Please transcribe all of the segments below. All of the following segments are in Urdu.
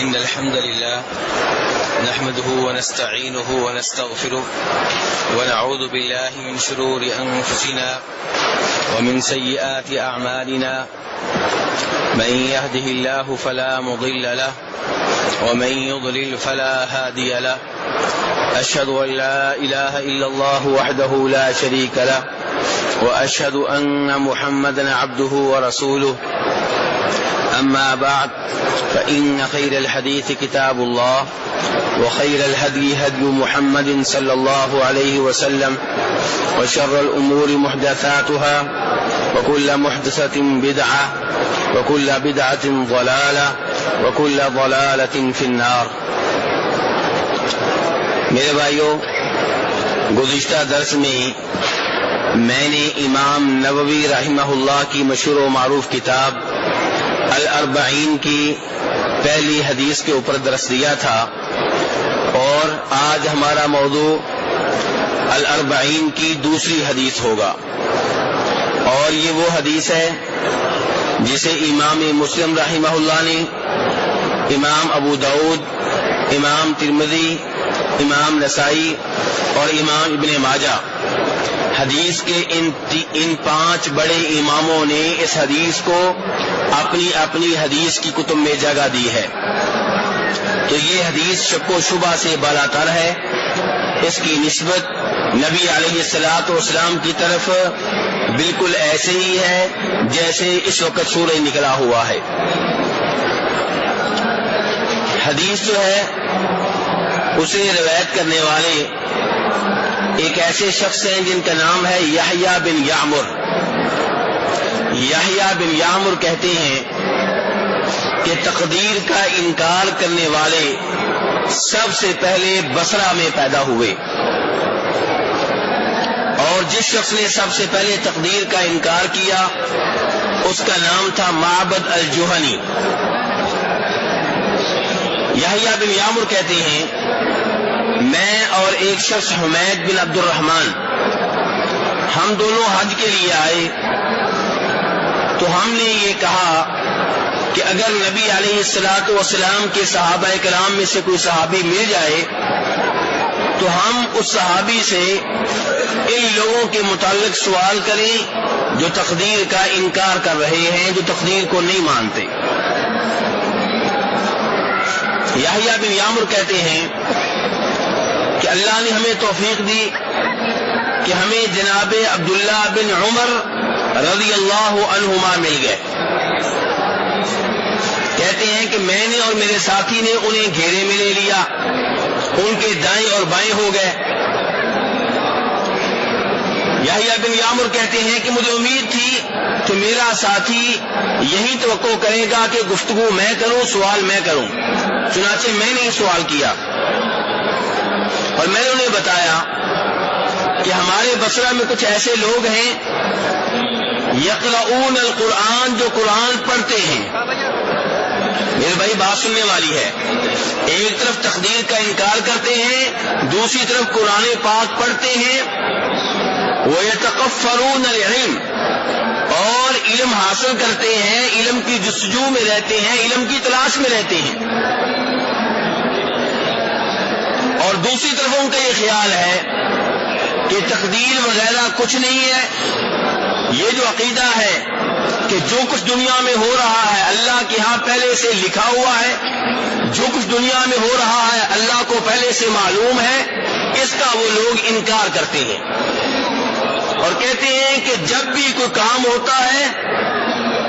إن الحمد لله نحمده ونستعينه ونستغفره ونعوذ بالله من شرور أنفسنا ومن سيئات أعمالنا من يهده الله فلا مضل له ومن يضلل فلا هادي له أشهد أن لا إله إلا الله وحده لا شريك له وأشهد أن محمدا عبده ورسوله أما بعد فإن خير الحديث كتاب الله وخير الهدي هدي محمد صلى الله عليه وسلم وشر الأمور محدثاتها وكل محدثة بدعة وكل بدعة ضلالة وكل ضلالة في النار. میرے بھائیو، گزشتہ درس میں نے امام نووی رحمہ اللہ کی مشہور و معروف کتاب الاربعین کی پہلی حدیث کے اوپر درس دیا تھا، اور آج ہمارا موضوع الاربعین کی دوسری حدیث ہوگا، اور یہ وہ حدیث ہے جسے امام مسلم رحمہ اللہ نے، امام ابو داؤد، امام ترمذی، امام نسائی اور امام ابن ماجہ، حدیث کے ان پانچ بڑے اماموں نے اس حدیث کو اپنی اپنی حدیث کی کتب میں جگہ دی ہے. تو یہ حدیث شک و شبہ سے بالاتر ہے. اس کی نسبت نبی علیہ الصلوۃ والسلام کی طرف بالکل ایسے ہی ہے جیسے اس وقت سورج نکلا ہوا ہے. حدیث جو ہے اسے روایت کرنے والے ایک ایسے شخص ہیں جن کا نام ہے یحییٰ بن یعمر. یحییٰ بن یعمر کہتے ہیں کہ تقدیر کا انکار کرنے والے سب سے پہلے بصرہ میں پیدا ہوئے، اور جس شخص نے سب سے پہلے تقدیر کا انکار کیا اس کا نام تھا معبد الجہنی. یحییٰ بن یعمر کہتے ہیں میں اور ایک شخص حمید بن عبد الرحمن، ہم دونوں حج کے لیے آئے تو ہم نے یہ کہا کہ اگر نبی علیہ الصلوۃ والسلام کے صحابہ کرام میں سے کوئی صحابی مل جائے تو ہم اس صحابی سے ان لوگوں کے متعلق سوال کریں جو تقدیر کا انکار کر رہے ہیں، جو تقدیر کو نہیں مانتے. یحییٰ بن یعمر کہتے ہیں کہ اللہ نے ہمیں توفیق دی کہ ہمیں جناب عبداللہ بن عمر رضی اللہ عنہما مل گئے. کہتے ہیں کہ میں نے اور میرے ساتھی نے انہیں گھیرے میں لے لیا، ان کے دائیں اور بائیں ہو گئے. یحییٰ بن یعمر کہتے ہیں کہ مجھے امید تھی کہ میرا ساتھی یہی توقع کرے گا کہ گفتگو میں کروں، سوال میں کروں. چنانچہ میں نے سوال کیا اور میں نے انہیں بتایا کہ ہمارے بصرہ میں کچھ ایسے لوگ ہیں یقرؤون القرآن، جو قرآن پڑھتے ہیں. میرے بھائی بات سننے والی ہے، ایک طرف تقدیر کا انکار کرتے ہیں، دوسری طرف قرآن پاک پڑھتے ہیں. وَيَتَقَفَّرُونَ الْعِلْمَ، اور علم حاصل کرتے ہیں، علم کی جستجو میں رہتے ہیں، علم کی تلاش میں رہتے ہیں. اور دوسری طرف ان کا یہ خیال ہے کہ تقدیر وغیرہ کچھ نہیں ہے. یہ جو عقیدہ ہے کہ جو کچھ دنیا میں ہو رہا ہے اللہ کے ہاں پہلے سے لکھا ہوا ہے، جو کچھ دنیا میں ہو رہا ہے اللہ کو پہلے سے معلوم ہے، اس کا وہ لوگ انکار کرتے ہیں اور کہتے ہیں کہ جب بھی کوئی کام ہوتا ہے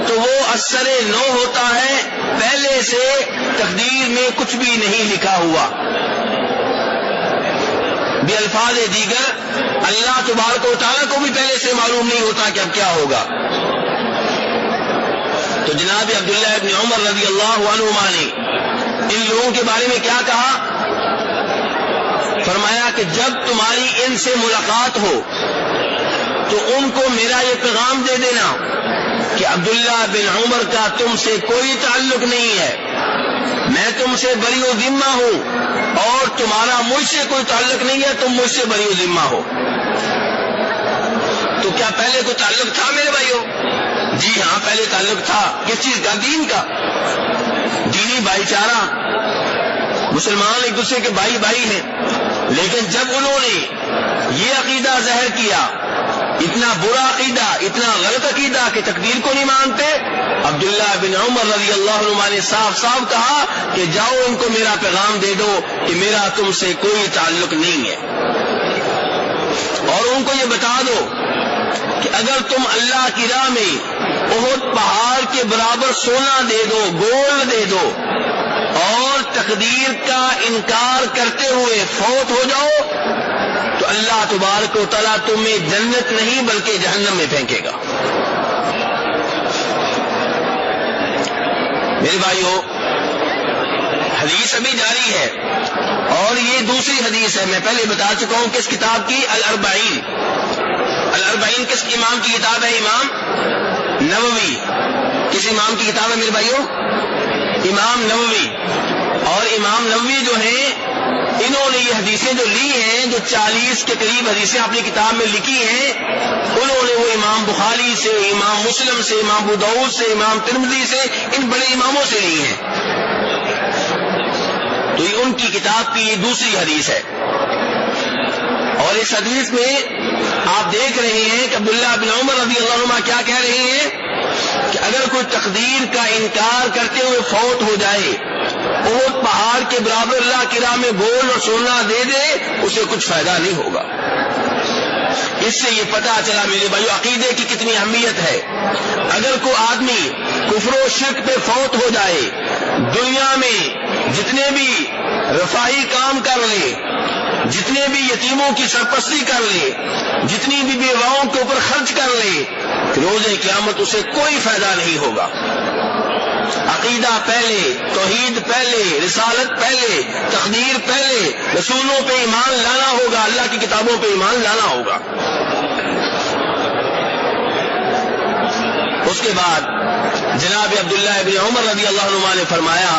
تو وہ اثر نو ہوتا ہے، پہلے سے تقدیر میں کچھ بھی نہیں لکھا ہوا. بالفاظ دیگر اللہ تبارک و تعالیٰ کو بھی پہلے سے معلوم نہیں ہوتا کہ اب کیا ہوگا. تو جناب عبداللہ ابن عمر رضی اللہ عنہما نے ان لوگوں کے بارے میں کیا کہا؟ فرمایا کہ جب تمہاری ان سے ملاقات ہو تو ان کو میرا یہ پیغام دے دینا کہ عبداللہ بن عمر کا تم سے کوئی تعلق نہیں ہے، میں تم سے بری و ذمہ ہوں اور تمہارا مجھ سے کوئی تعلق نہیں ہے، تم مجھ سے بری و ذمہ ہو. تو کیا پہلے کوئی تعلق تھا میرے بھائیوں؟ جی ہاں، پہلے تعلق تھا. کس چیز کا؟ دین کا. دینی بھائی چارہ، مسلمان ایک دوسرے کے بھائی بھائی ہیں، لیکن جب انہوں نے یہ عقیدہ ظاہر کیا، اتنا برا عقیدہ، اتنا غلط عقیدہ کہ تقدیر کو نہیں مانتے، عبداللہ بن عمر رضی اللہ عنہ نے صاف صاف کہا کہ جاؤ ان کو میرا پیغام دے دو کہ میرا تم سے کوئی تعلق نہیں ہے، اور ان کو یہ بتا دو کہ اگر تم اللہ کی راہ میں احد پہاڑ کے برابر سونا دے دو، گولڈ دے دو، اور تقدیر کا انکار کرتے ہوئے فوت ہو جاؤ تو اللہ تبارک و تعالیٰ تمہیں جنت نہیں بلکہ جہنم میں پھینکے گا۔ میرے بھائیو، حدیث ابھی جاری ہے، اور یہ دوسری حدیث ہے، میں پہلے بتا چکا ہوں کس کتاب کی، الاربعین۔ الاربعین کس امام کی کتاب ہے؟ امام نووی۔ کس امام کی کتاب ہے میرے بھائیو؟ امام نووی۔ اور امام نووی جو ہیں، انہوں نے یہ حدیثیں جو لی ہیں، جو 40 کے قریب حدیثیں اپنی کتاب میں لکھی ہیں، انہوں نے وہ امام بخاری سے، امام مسلم سے، امام ابو داؤد سے، امام ترمذی سے، ان بڑے اماموں سے لی ہیں، تو یہ ان کی کتاب کی یہ دوسری حدیث ہے۔ اور اس حدیث میں آپ دیکھ رہے ہیں کہ عبداللہ بن عمر رضی اللہ عنہ کیا کہہ رہے ہیں کہ اگر کوئی تقدیر کا انکار کرتے ہوئے فوت ہو جائے، احد پہاڑ کے برابر اللہ کی راہ میں گولڈ اور سونا دے دے، اسے کچھ فائدہ نہیں ہوگا۔ اس سے یہ پتہ چلا میرے بھائیو عقیدے کی کتنی اہمیت ہے۔ اگر کوئی آدمی کفر و شرک پہ فوت ہو جائے، دنیا میں جتنے بھی رفاہی کام کر لے، جتنے بھی یتیموں کی سرپرستی کر لے، جتنی بھی بیواؤں کے اوپر خرچ کر لے، روز قیامت اسے کوئی فائدہ نہیں ہوگا۔ عقیدہ پہلے، توحید پہلے، رسالت پہلے، تقدیر پہلے، رسولوں پہ ایمان لانا ہوگا، اللہ کی کتابوں پہ ایمان لانا ہوگا۔ اس کے بعد جناب عبداللہ ابن عمر رضی اللہ عنہ نے فرمایا،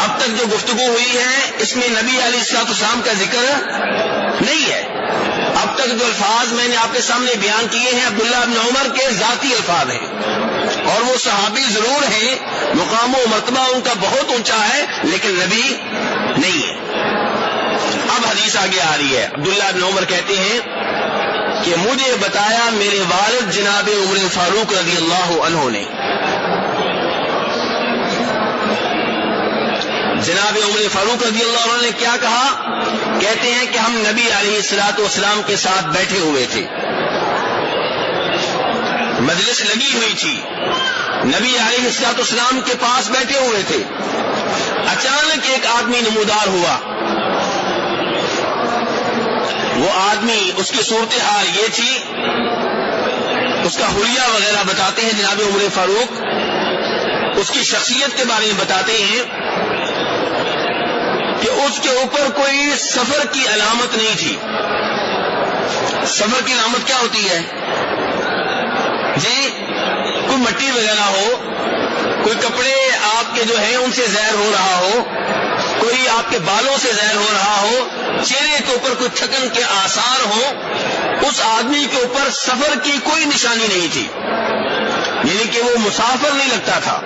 اب تک جو گفتگو ہوئی ہے اس میں نبی علیہ الصلوۃ والسلام کا ذکر نہیں ہے۔ اب تک جو الفاظ میں نے آپ کے سامنے بیان کیے ہیں عبداللہ بن عمر کے ذاتی الفاظ ہیں، اور وہ صحابی ضرور ہیں، مقام و مرتبہ ان کا بہت اونچا ہے، لیکن نبی نہیں ہے۔ اب حدیث آگے آ رہی ہے، عبداللہ بن عمر کہتے ہیں کہ مجھے بتایا میرے والد جناب عمر فاروق رضی اللہ عنہ نے، جناب عمر فاروق رضی اللہ عنہ نے کیا کہا؟ کہتے ہیں کہ ہم نبی علیہ الصلوۃ والسلام کے ساتھ بیٹھے ہوئے تھے، مجلس لگی ہوئی تھی، نبی علیہ الصلوۃ والسلام کے پاس بیٹھے ہوئے تھے، اچانک ایک آدمی نمودار ہوا۔ وہ آدمی، اس کی صورتحال یہ تھی، اس کا حلیہ وغیرہ بتاتے ہیں جناب عمر فاروق، اس کی شخصیت کے بارے میں بتاتے ہیں کہ اس کے اوپر کوئی سفر کی علامت نہیں تھی۔ سفر کی علامت کیا ہوتی ہے جی؟ کوئی مٹی وغیرہ ہو، کوئی کپڑے آپ کے جو ہیں ان سے زہر ہو رہا ہو، کوئی آپ کے بالوں سے زہر ہو رہا ہو، چہرے کے اوپر کوئی تھکن کے آثار ہوں، اس آدمی کے اوپر سفر کی کوئی نشانی نہیں تھی، یعنی کہ وہ مسافر نہیں لگتا تھا۔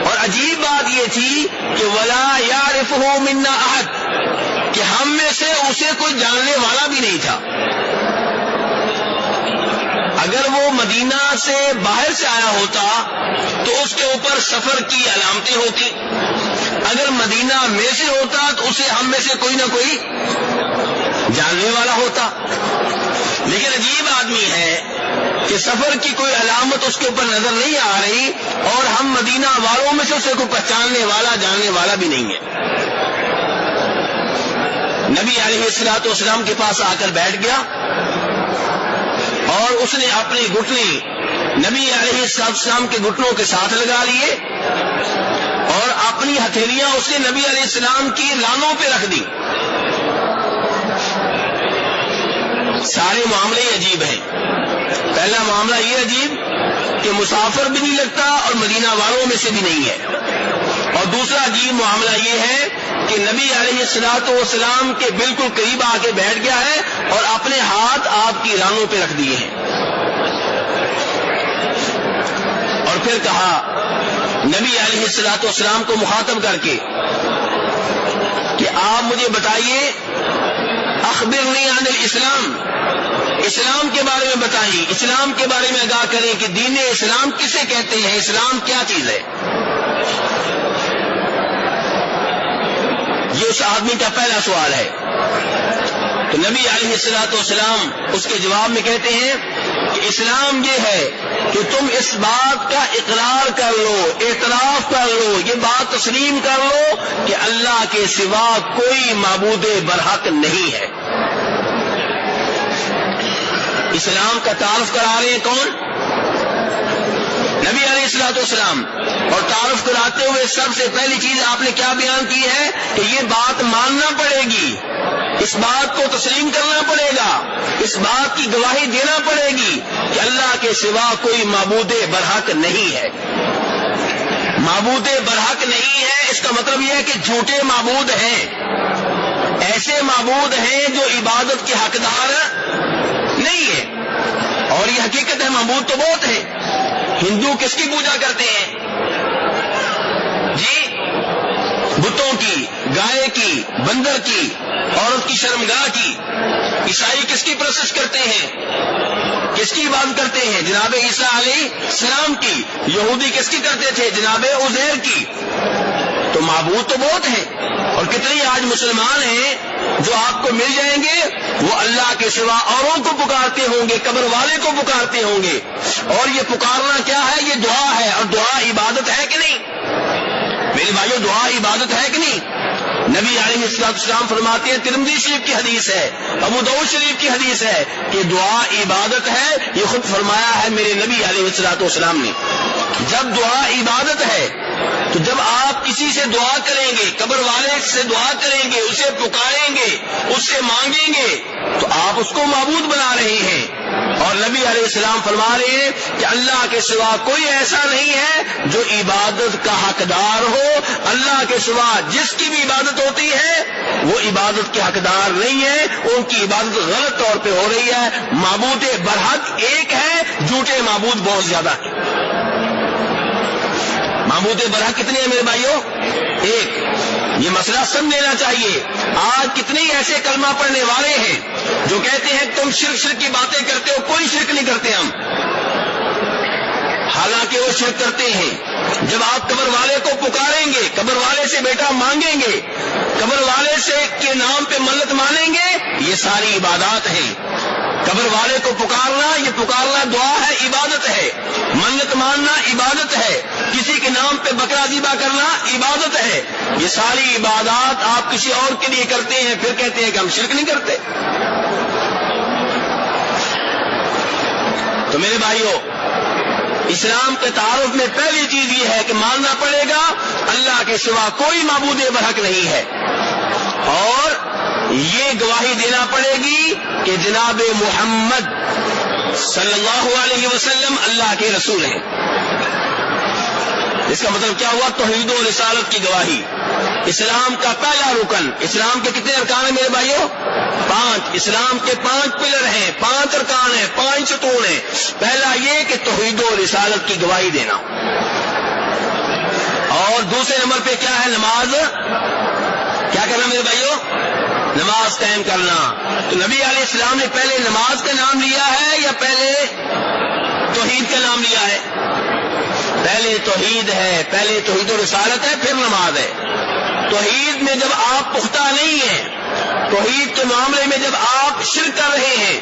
اور عجیب بات یہ تھی کہ ولا یعرفہ منا احد، کہ ہم میں سے اسے کوئی جاننے والا بھی نہیں تھا۔ اگر وہ مدینہ سے باہر سے آیا ہوتا تو اس کے اوپر سفر کی علامتیں ہوتی، اگر مدینہ میں سے ہوتا تو اسے ہم میں سے کوئی نہ کوئی جاننے والا ہوتا۔ لیکن عجیب آدمی ہے کہ سفر کی کوئی علامت اس کے اوپر نظر نہیں آ رہی، اور ہم مدینہ والوں میں سے اسے کوئی پہچاننے والا، جاننے والا بھی نہیں ہے۔ نبی علیہ الصلوۃ والسلام کے پاس آ کر بیٹھ گیا، اور اس نے اپنے گھٹنے نبی علیہ السلام کے گھٹنوں کے ساتھ لگا لیے، اور اپنی ہتھیلیاں اس نے نبی علیہ السلام کی لانوں پہ رکھ دی۔ سارے معاملے عجیب ہیں۔ پہلا معاملہ یہ عجیب کہ مسافر بھی نہیں لگتا اور مدینہ والوں میں سے بھی نہیں ہے، اور دوسرا عجیب معاملہ یہ ہے کہ نبی علیہ الصلوۃ والسلام کے بالکل قریب آ کے بیٹھ گیا ہے اور اپنے ہاتھ آپ کی رانوں پہ رکھ دیے ہیں، اور پھر کہا نبی علیہ الصلوۃ والسلام کو مخاطب کر کے کہ آپ مجھے بتائیے اخبرنی عن الاسلام، اسلام کے بارے میں بتائیں، اسلام کے بارے میں آگاہ کریں کہ دین اسلام کسے کہتے ہیں، اسلام کیا چیز ہے۔ یہ اس آدمی کا پہلا سوال ہے۔ تو نبی علیہ الصلوۃ والسلام اس کے جواب میں کہتے ہیں کہ اسلام یہ ہے کہ تم اس بات کا اقرار کر لو، اعتراف کر لو، یہ بات تسلیم کر لو کہ اللہ کے سوا کوئی معبود برحق نہیں ہے۔ اسلام کا تعارف کرا رہے ہیں کون؟ نبی علیہ الصلوۃ والسلام، اور تعارف کراتے ہوئے سب سے پہلی چیز آپ نے کیا بیان کی ہے کہ یہ بات ماننا پڑے گی، اس بات کو تسلیم کرنا پڑے گا، اس بات کی گواہی دینا پڑے گی کہ اللہ کے سوا کوئی معبود برحق نہیں ہے۔ معبود برحق نہیں ہے اس کا مطلب یہ ہے کہ جھوٹے معبود ہیں، ایسے معبود ہیں جو عبادت کے حقدار نہیں ہے۔ اور یہ حقیقت ہے، معبود تو بہت ہیں۔ ہندو کس کی پوجا کرتے ہیں جی؟ بتوں کی، گائے کی، بندر کی، عورت کی شرمگاہ کی۔ عیسائی کس کی پرستش کرتے ہیں، کس کی عبادت کرتے ہیں؟ جناب عیسیٰ علیہ السلام کی۔ یہودی کس کی کرتے تھے؟ جناب عزیر کی۔ تو معبود تو بہت ہیں، اور کتنے آج مسلمان ہیں جو آپ کو مل جائیں گے، وہ اللہ کے سوا اوروں کو پکارتے ہوں گے، قبر والے کو پکارتے ہوں گے۔ اور یہ پکارنا کیا ہے؟ یہ دعا ہے، اور دعا عبادت ہے کہ نہیں؟ میرے بھائیو، دعا عبادت ہے کہ نہیں؟ نبی علیہ السلام فرماتے ہیں، ترمذی شریف کی حدیث ہے، ابو داؤد شریف کی حدیث ہے کہ دعا عبادت ہے۔ یہ خود فرمایا ہے میرے نبی علیہ السلام نے۔ جب دعا عبادت ہے تو جب آپ کسی سے دعا کریں گے، قبر والے سے دعا کریں گے، اسے پکاریں گے، اس سے مانگیں گے، تو آپ اس کو معبود بنا رہے ہیں۔ اور نبی علیہ السلام فرما رہے ہیں کہ اللہ کے سوا کوئی ایسا نہیں ہے جو عبادت کا حقدار ہو۔ اللہ کے سوا جس کی بھی عبادت ہوتی ہے وہ عبادت کے حقدار نہیں ہے، ان کی عبادت غلط طور پہ ہو رہی ہے۔ معبود برحق ایک ہے، جھوٹے معبود بہت زیادہ ہیں۔ معبود برحق کتنے ہیں میرے بھائیوں؟ ایک۔ یہ مسئلہ سمجھ لینا چاہیے۔ آج کتنے ایسے کلمہ پڑھنے والے ہیں جو کہتے ہیں تم شرک کی باتیں کرتے ہو، کوئی شرک نہیں کرتے ہم، حالانکہ وہ شرک کرتے ہیں۔ جب آپ قبر والے کو پکاریں گے، قبر والے سے بیٹا مانگیں گے، قبر والے سے کے نام پہ منت مانیں گے، یہ ساری عبادات ہیں۔ قبر والے کو پکارنا، یہ پکارنا دعا ہے، عبادت ہے۔ منت ماننا عبادت ہے۔ کسی کے نام پہ بکرا ذبح کرنا عبادت ہے۔ یہ ساری عبادات آپ کسی اور کے لیے کرتے ہیں، پھر کہتے ہیں کہ ہم شرک نہیں کرتے۔ تو میرے بھائیوں، اسلام کے تعارف میں پہلی چیز یہ ہے کہ ماننا پڑے گا اللہ کے سوا کوئی معبود برحق نہیں ہے، اور یہ گواہی دینا پڑے گی کہ جناب محمد صلی اللہ علیہ وسلم اللہ کے رسول ہیں۔ اس کا مطلب کیا ہوا؟ توحید و رسالت کی گواہی۔ اسلام کا پہلا رکن، اسلام کے کتنے ارکان ہیں میرے بھائیوں؟ 5۔ اسلام کے 5 پلر ہیں، 5 ارکان ہیں، 5 ستون ہیں۔ پہلا یہ کہ توحید و رسالت کی گواہی دینا، اور دوسرے نمبر پہ کیا ہے؟ نماز کیا کرنا میرے بھائیوں؟ نماز قائم کرنا۔ تو نبی علیہ السلام نے پہلے نماز کا نام لیا ہے یا پہلے توحید کا نام لیا ہے؟ پہلے توحید ہے، پہلے توحید و رسالت ہے، پھر نماز ہے۔ توحید میں جب آپ پختہ نہیں ہیں، توحید کے معاملے میں جب آپ شرک کر رہے ہیں،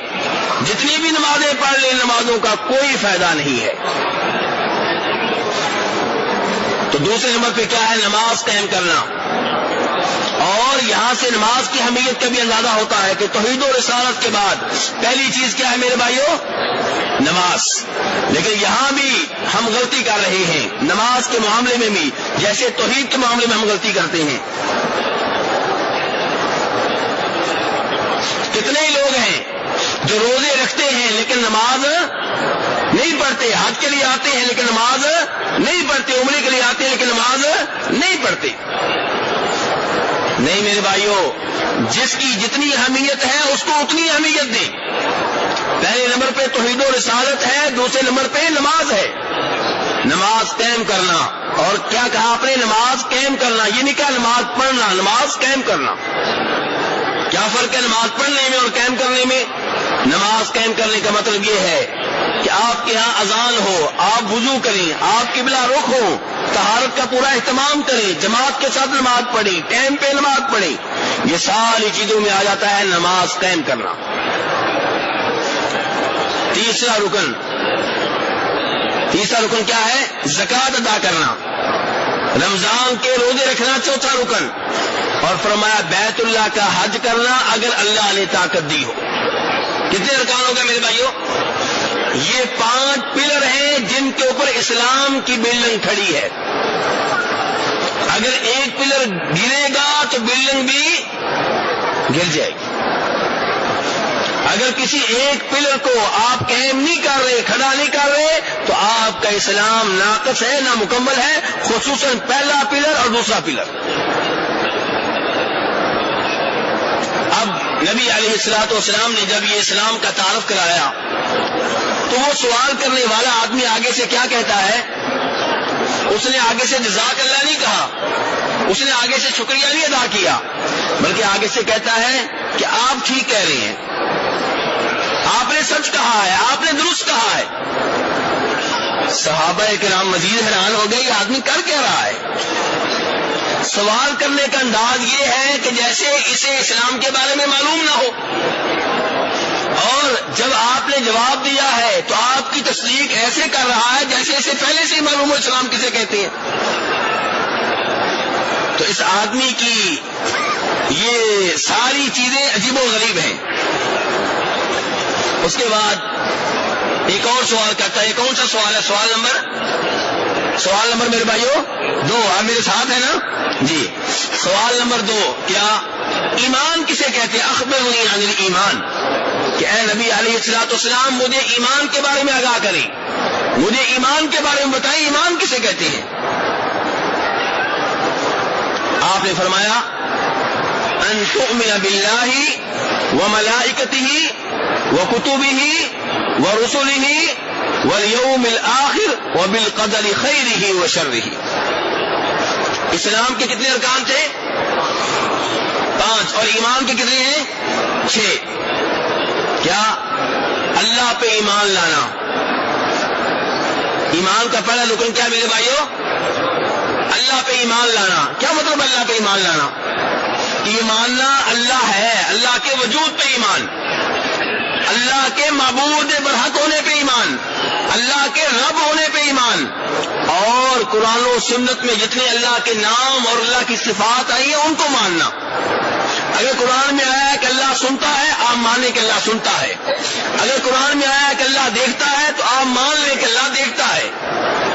جتنی بھی نمازیں پڑھ لیں، نمازوں کا کوئی فائدہ نہیں ہے۔ تو دوسرے نمبر پہ کیا ہے؟ نماز قائم کرنا۔ اور یہاں سے نماز کی اہمیت کا بھی اندازہ ہوتا ہے کہ توحید و رسالت کے بعد پہلی چیز کیا ہے میرے بھائیوں؟ نماز۔ لیکن یہاں بھی ہم غلطی کر رہے ہیں، نماز کے معاملے میں بھی جیسے توحید کے معاملے میں ہم غلطی کرتے ہیں۔ کتنے لوگ ہیں جو روزے رکھتے ہیں لیکن نماز نہیں پڑھتے، حج کے لیے آتے ہیں لیکن نماز نہیں پڑھتے، عمرے کے لیے آتے ہیں لیکن نماز نہیں پڑھتے۔ نہیں میرے بھائیوں، جس کی جتنی اہمیت ہے اس کو اتنی اہمیت دیں۔ پہلے نمبر پہ توحید و رسالت ہے، دوسرے نمبر پہ نماز ہے۔ نماز قائم کرنا. اور کیا کہا آپ نے؟ نماز قائم کرنا. یہ نہیں کہا نماز پڑھنا، نماز قائم کرنا. کیا فرق ہے نماز پڑھنے میں اور قائم کرنے میں؟ نماز قائم کرنے کا مطلب یہ ہے کہ آپ کے ہاں اذان ہو، آپ وضو کریں، آپ قبلہ رخ ہو، طہارت کا پورا اہتمام کریں، جماعت کے ساتھ نماز پڑھیں، ٹائم پہ نماز پڑھیں. یہ ساری چیزوں میں آ جاتا ہے نماز قائم کرنا. تیسرا رکن کیا ہے؟ زکوٰۃ ادا کرنا. رمضان کے روزے رکھنا چوتھا رکن. اور فرمایا بیت اللہ کا حج کرنا اگر اللہ نے طاقت دی ہو. کتنے ارکان ہو گئے میرے بھائیوں؟ یہ 5 پلر ہیں جن کے اوپر اسلام کی بلڈنگ کھڑی ہے. اگر ایک پلر گرے گا تو بلڈنگ بھی گر جائے گی. اگر کسی ایک پلر کو آپ قائم نہیں کر رہے، کھڑا نہیں کر رہے، تو آپ کا اسلام ناقص ہے، نامکمل ہے، خصوصاً پہلا پلر اور دوسرا پلر. اب نبی علیہ الصلوۃ والسلام نے جب یہ اسلام کا تعارف کرایا تو وہ سوال کرنے والا آدمی آگے سے کیا کہتا ہے؟ اس نے آگے سے جزاک اللہ نہیں کہا، اس نے آگے سے شکریہ نہیں ادا کیا، بلکہ آگے سے کہتا ہے کہ آپ ٹھیک کہہ رہے ہیں، آپ نے سچ کہا ہے، آپ نے درست کہا ہے. صحابہ کرام مزید حیران ہو گئے، یہ آدمی کر کیا رہا ہے؟ سوال کرنے کا انداز یہ ہے کہ جیسے اسے اسلام کے بارے میں معلوم نہ ہو، اور جب آپ نے جواب دیا ہے تو آپ کی تصدیق ایسے کر رہا ہے جیسے اسے پہلے سے ہی معلوم ہو اسلام کسے کہتے ہیں. تو اس آدمی کی یہ ساری چیزیں عجیب و غریب ہیں. اس کے بعد ایک اور سوال کرتا ہے. کون سا سوال ہے؟ سوال نمبر میرے بھائیوں 2. آپ میرے ساتھ ہیں نا جی؟ سوال نمبر 2 کیا؟ ایمان کسے کہتے ہیں؟ اخبرنی عن الایمان، کہ اے نبی علیہ الصلوۃ والسلام مجھے ایمان کے بارے میں آگاہ کریں، مجھے ایمان کے بارے میں بتائیں، ایمان کسے کہتے ہیں؟ آپ نے فرمایا ان تؤمن باللہ وملائکتہ وکتبہ ورسلہ والیوم الآخر وبالقدر خیرہ وشرہ. اسلام کے کتنے ارکان تھے؟ 5. اور ایمان کے کتنے ہیں؟ 6. کیا؟ اللہ پہ ایمان لانا. ایمان کا پہلا رکن کیا میرے بھائیوں؟ اللہ پہ ایمان لانا. کیا مطلب اللہ پہ ایمان لانا؟ ایماننا اللہ ہے، اللہ کے وجود پہ ایمان، اللہ کے معبود برحق ہونے پہ ایمان، اللہ کے رب ہونے پہ ایمان، اور قرآن و سنت میں جتنے اللہ کے نام اور اللہ کی صفات آئی ہیں ان کو ماننا. اگر قرآن میں آیا ہے کہ اللہ سنتا ہے، آپ مانیں کہ اللہ سنتا ہے. اگر قرآن میں آیا ہے کہ اللہ دیکھتا ہے تو آپ مان لیں کہ اللہ دیکھتا ہے.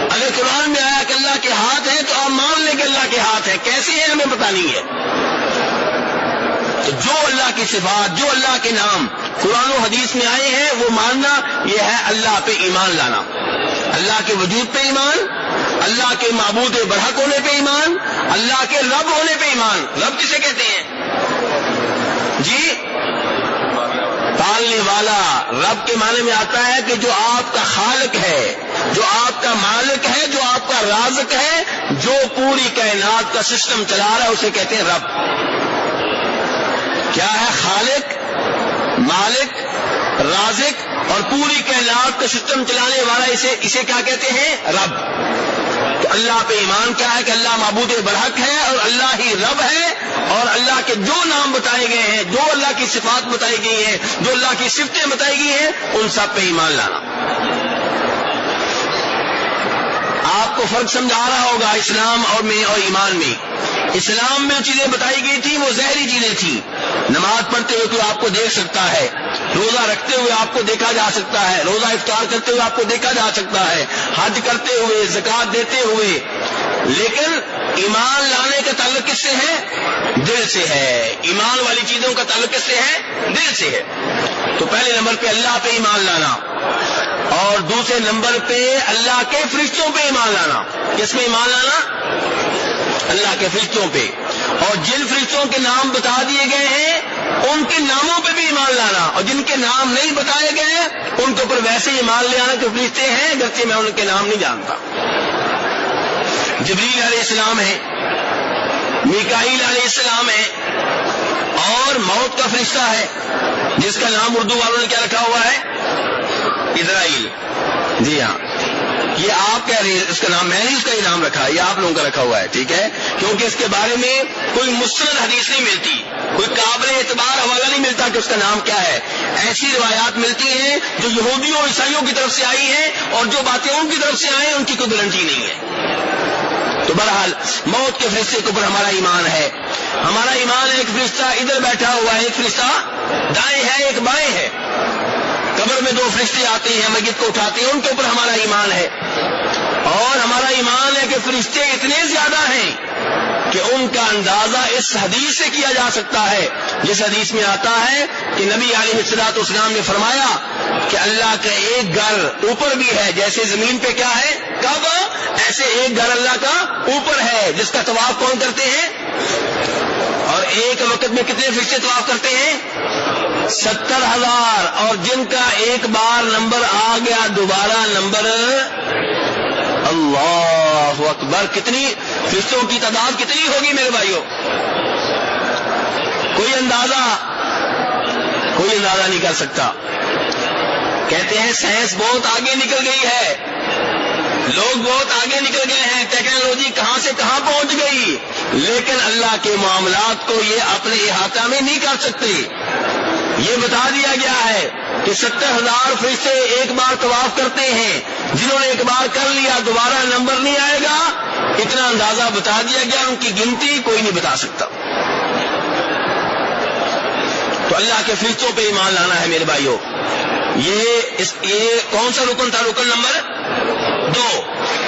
اگر قرآن میں آیا کہ اللہ کے ہاتھ ہیں تو آپ مان لیں کہ اللہ کے ہاتھ ہیں. کیسے ہیں ہمیں پتہ نہیں ہے. تو جو اللہ کی صفات، جو اللہ کے نام قرآن و حدیث میں آئے ہیں وہ ماننا، یہ ہے اللہ پہ ایمان لانا. اللہ کے وجود پہ ایمان، اللہ کے معبود برحق ہونے پہ ایمان، اللہ کے رب ہونے پہ ایمان. رب کسے کہتے ہیں جی؟ پالنے والا. رب کے معنی میں آتا ہے کہ جو آپ کا خالق ہے، جو آپ کا مالک ہے، جو آپ کا رازق ہے، جو پوری کائنات کا سسٹم چلا رہا ہے اسے کہتے ہیں رب. کیا ہے؟ خالق، مالک، رازق اور پوری کائنات کا سسٹم چلانے والا، اسے کیا کہتے ہیں؟ رب. تو اللہ پہ ایمان کیا ہے کہ اللہ معبود برحق ہے اور اللہ ہی رب ہے، اور اللہ کے جو نام بتائے گئے ہیں، جو اللہ کی صفات بتائی گئی ہیں، جو اللہ کی صفتیں بتائی گئی ہیں، ان سب پہ ایمان لانا. آپ کو فرق سمجھ آ رہا ہوگا اسلام اور ایمان میں. اسلام میں جو چیزیں بتائی گئی تھی وہ ظاہری چیزیں تھیں. نماز پڑھتے ہوئے کوئی آپ کو دیکھ سکتا ہے، روزہ رکھتے ہوئے آپ کو دیکھا جا سکتا ہے، روزہ افطار کرتے ہوئے آپ کو دیکھا جا سکتا ہے، حج کرتے ہوئے، زکوٰۃ دیتے ہوئے. لیکن ایمان لانے کا تعلق کس سے ہے؟ دل سے ہے. ایمان والی چیزوں کا تعلق کس سے ہے؟ دل سے ہے. تو پہلے نمبر پہ اللہ پہ ایمان لانا، اور دوسرے نمبر پہ اللہ کے فرشتوں پہ ایمان لانا. کس پہ ایمان لانا؟ اللہ کے فرشتوں پہ. اور جن فرشتوں کے نام بتا دیے گئے ہیں ان کے ناموں پہ بھی ایمان لانا، اور جن کے نام نہیں بتائے گئے ان کے اوپر ویسے ایمان لے آنا کہ فرشتے ہیں گرچہ میں ان کے نام نہیں جانتا. جبریل علیہ السلام ہے، میکائیل علیہ السلام ہے، اور موت کا فرشتہ ہے جس کا نام اردو والوں نے کیا رکھا ہوا ہے؟ اسرائیل. جی ہاں، یہ آپ کہہ رہے ہیں اس کا نام، میں نے اس کا ہی نام رکھا ہے، یہ آپ لوگوں کا رکھا ہوا ہے، ٹھیک ہے، کیونکہ اس کے بارے میں کوئی مستند حدیث نہیں ملتی، کوئی قابل اعتبار حوالہ نہیں ملتا کہ اس کا نام کیا ہے. ایسی روایات ملتی ہیں جو یہودیوں اور عیسائیوں کی طرف سے آئی ہیں، اور جو باتیں ان کی طرف سے آئی ہیں ان کی کوئی گارنٹی نہیں ہے. تو بہرحال موت کے فرشتے کے اوپر ہمارا ایمان ہے. ہمارا ایمان ہے ایک فرشتہ ادھر بیٹھا ہوا ہے، ایک فرشتہ دائیں ہے، ایک بائیں ہے. قبر میں 2 فرشتے آتے ہیں، میت کو اٹھاتے ہیں، ان کے اوپر ہمارا ایمان ہے. اور ہمارا ایمان ہے کہ فرشتے اتنے زیادہ ہیں کہ ان کا اندازہ اس حدیث سے کیا جا سکتا ہے جس حدیث میں آتا ہے کہ نبی علیہ الصلوۃ والسلام نے فرمایا کہ اللہ کا ایک گھر اوپر بھی ہے، جیسے زمین پہ کیا ہے کعبہ، ایسے ایک گھر اللہ کا اوپر ہے جس کا طواف کون کرتے ہیں؟ اور ایک وقت میں کتنے فرشتے طواف کرتے ہیں؟ 70,000. اور جن کا ایک بار نمبر آ گیا دوبارہ نمبر، اللہ اکبر، کتنی فرشتوں کی تعداد کتنی ہوگی میرے بھائیوں؟ کوئی اندازہ نہیں کر سکتا. کہتے ہیں سائنس بہت آگے نکل گئی ہے، لوگ بہت آگے نکل گئے ہیں، ٹیکنالوجی کہاں سے کہاں پہنچ گئی، لیکن اللہ کے معاملات کو یہ اپنے احاطہ میں نہیں کر سکتے. یہ بتا دیا گیا ہے کہ 70,000 فرشتے ایک بار طواف کرتے ہیں، جنہوں نے ایک بار کر لیا دوبارہ نمبر نہیں آئے گا. اتنا اندازہ بتا دیا گیا، ان کی گنتی کوئی نہیں بتا سکتا. تو اللہ کے فرشتوں پہ ایمان لانا ہے میرے بھائیوں. یہ کون سا رکن تھا؟ رکن نمبر 2.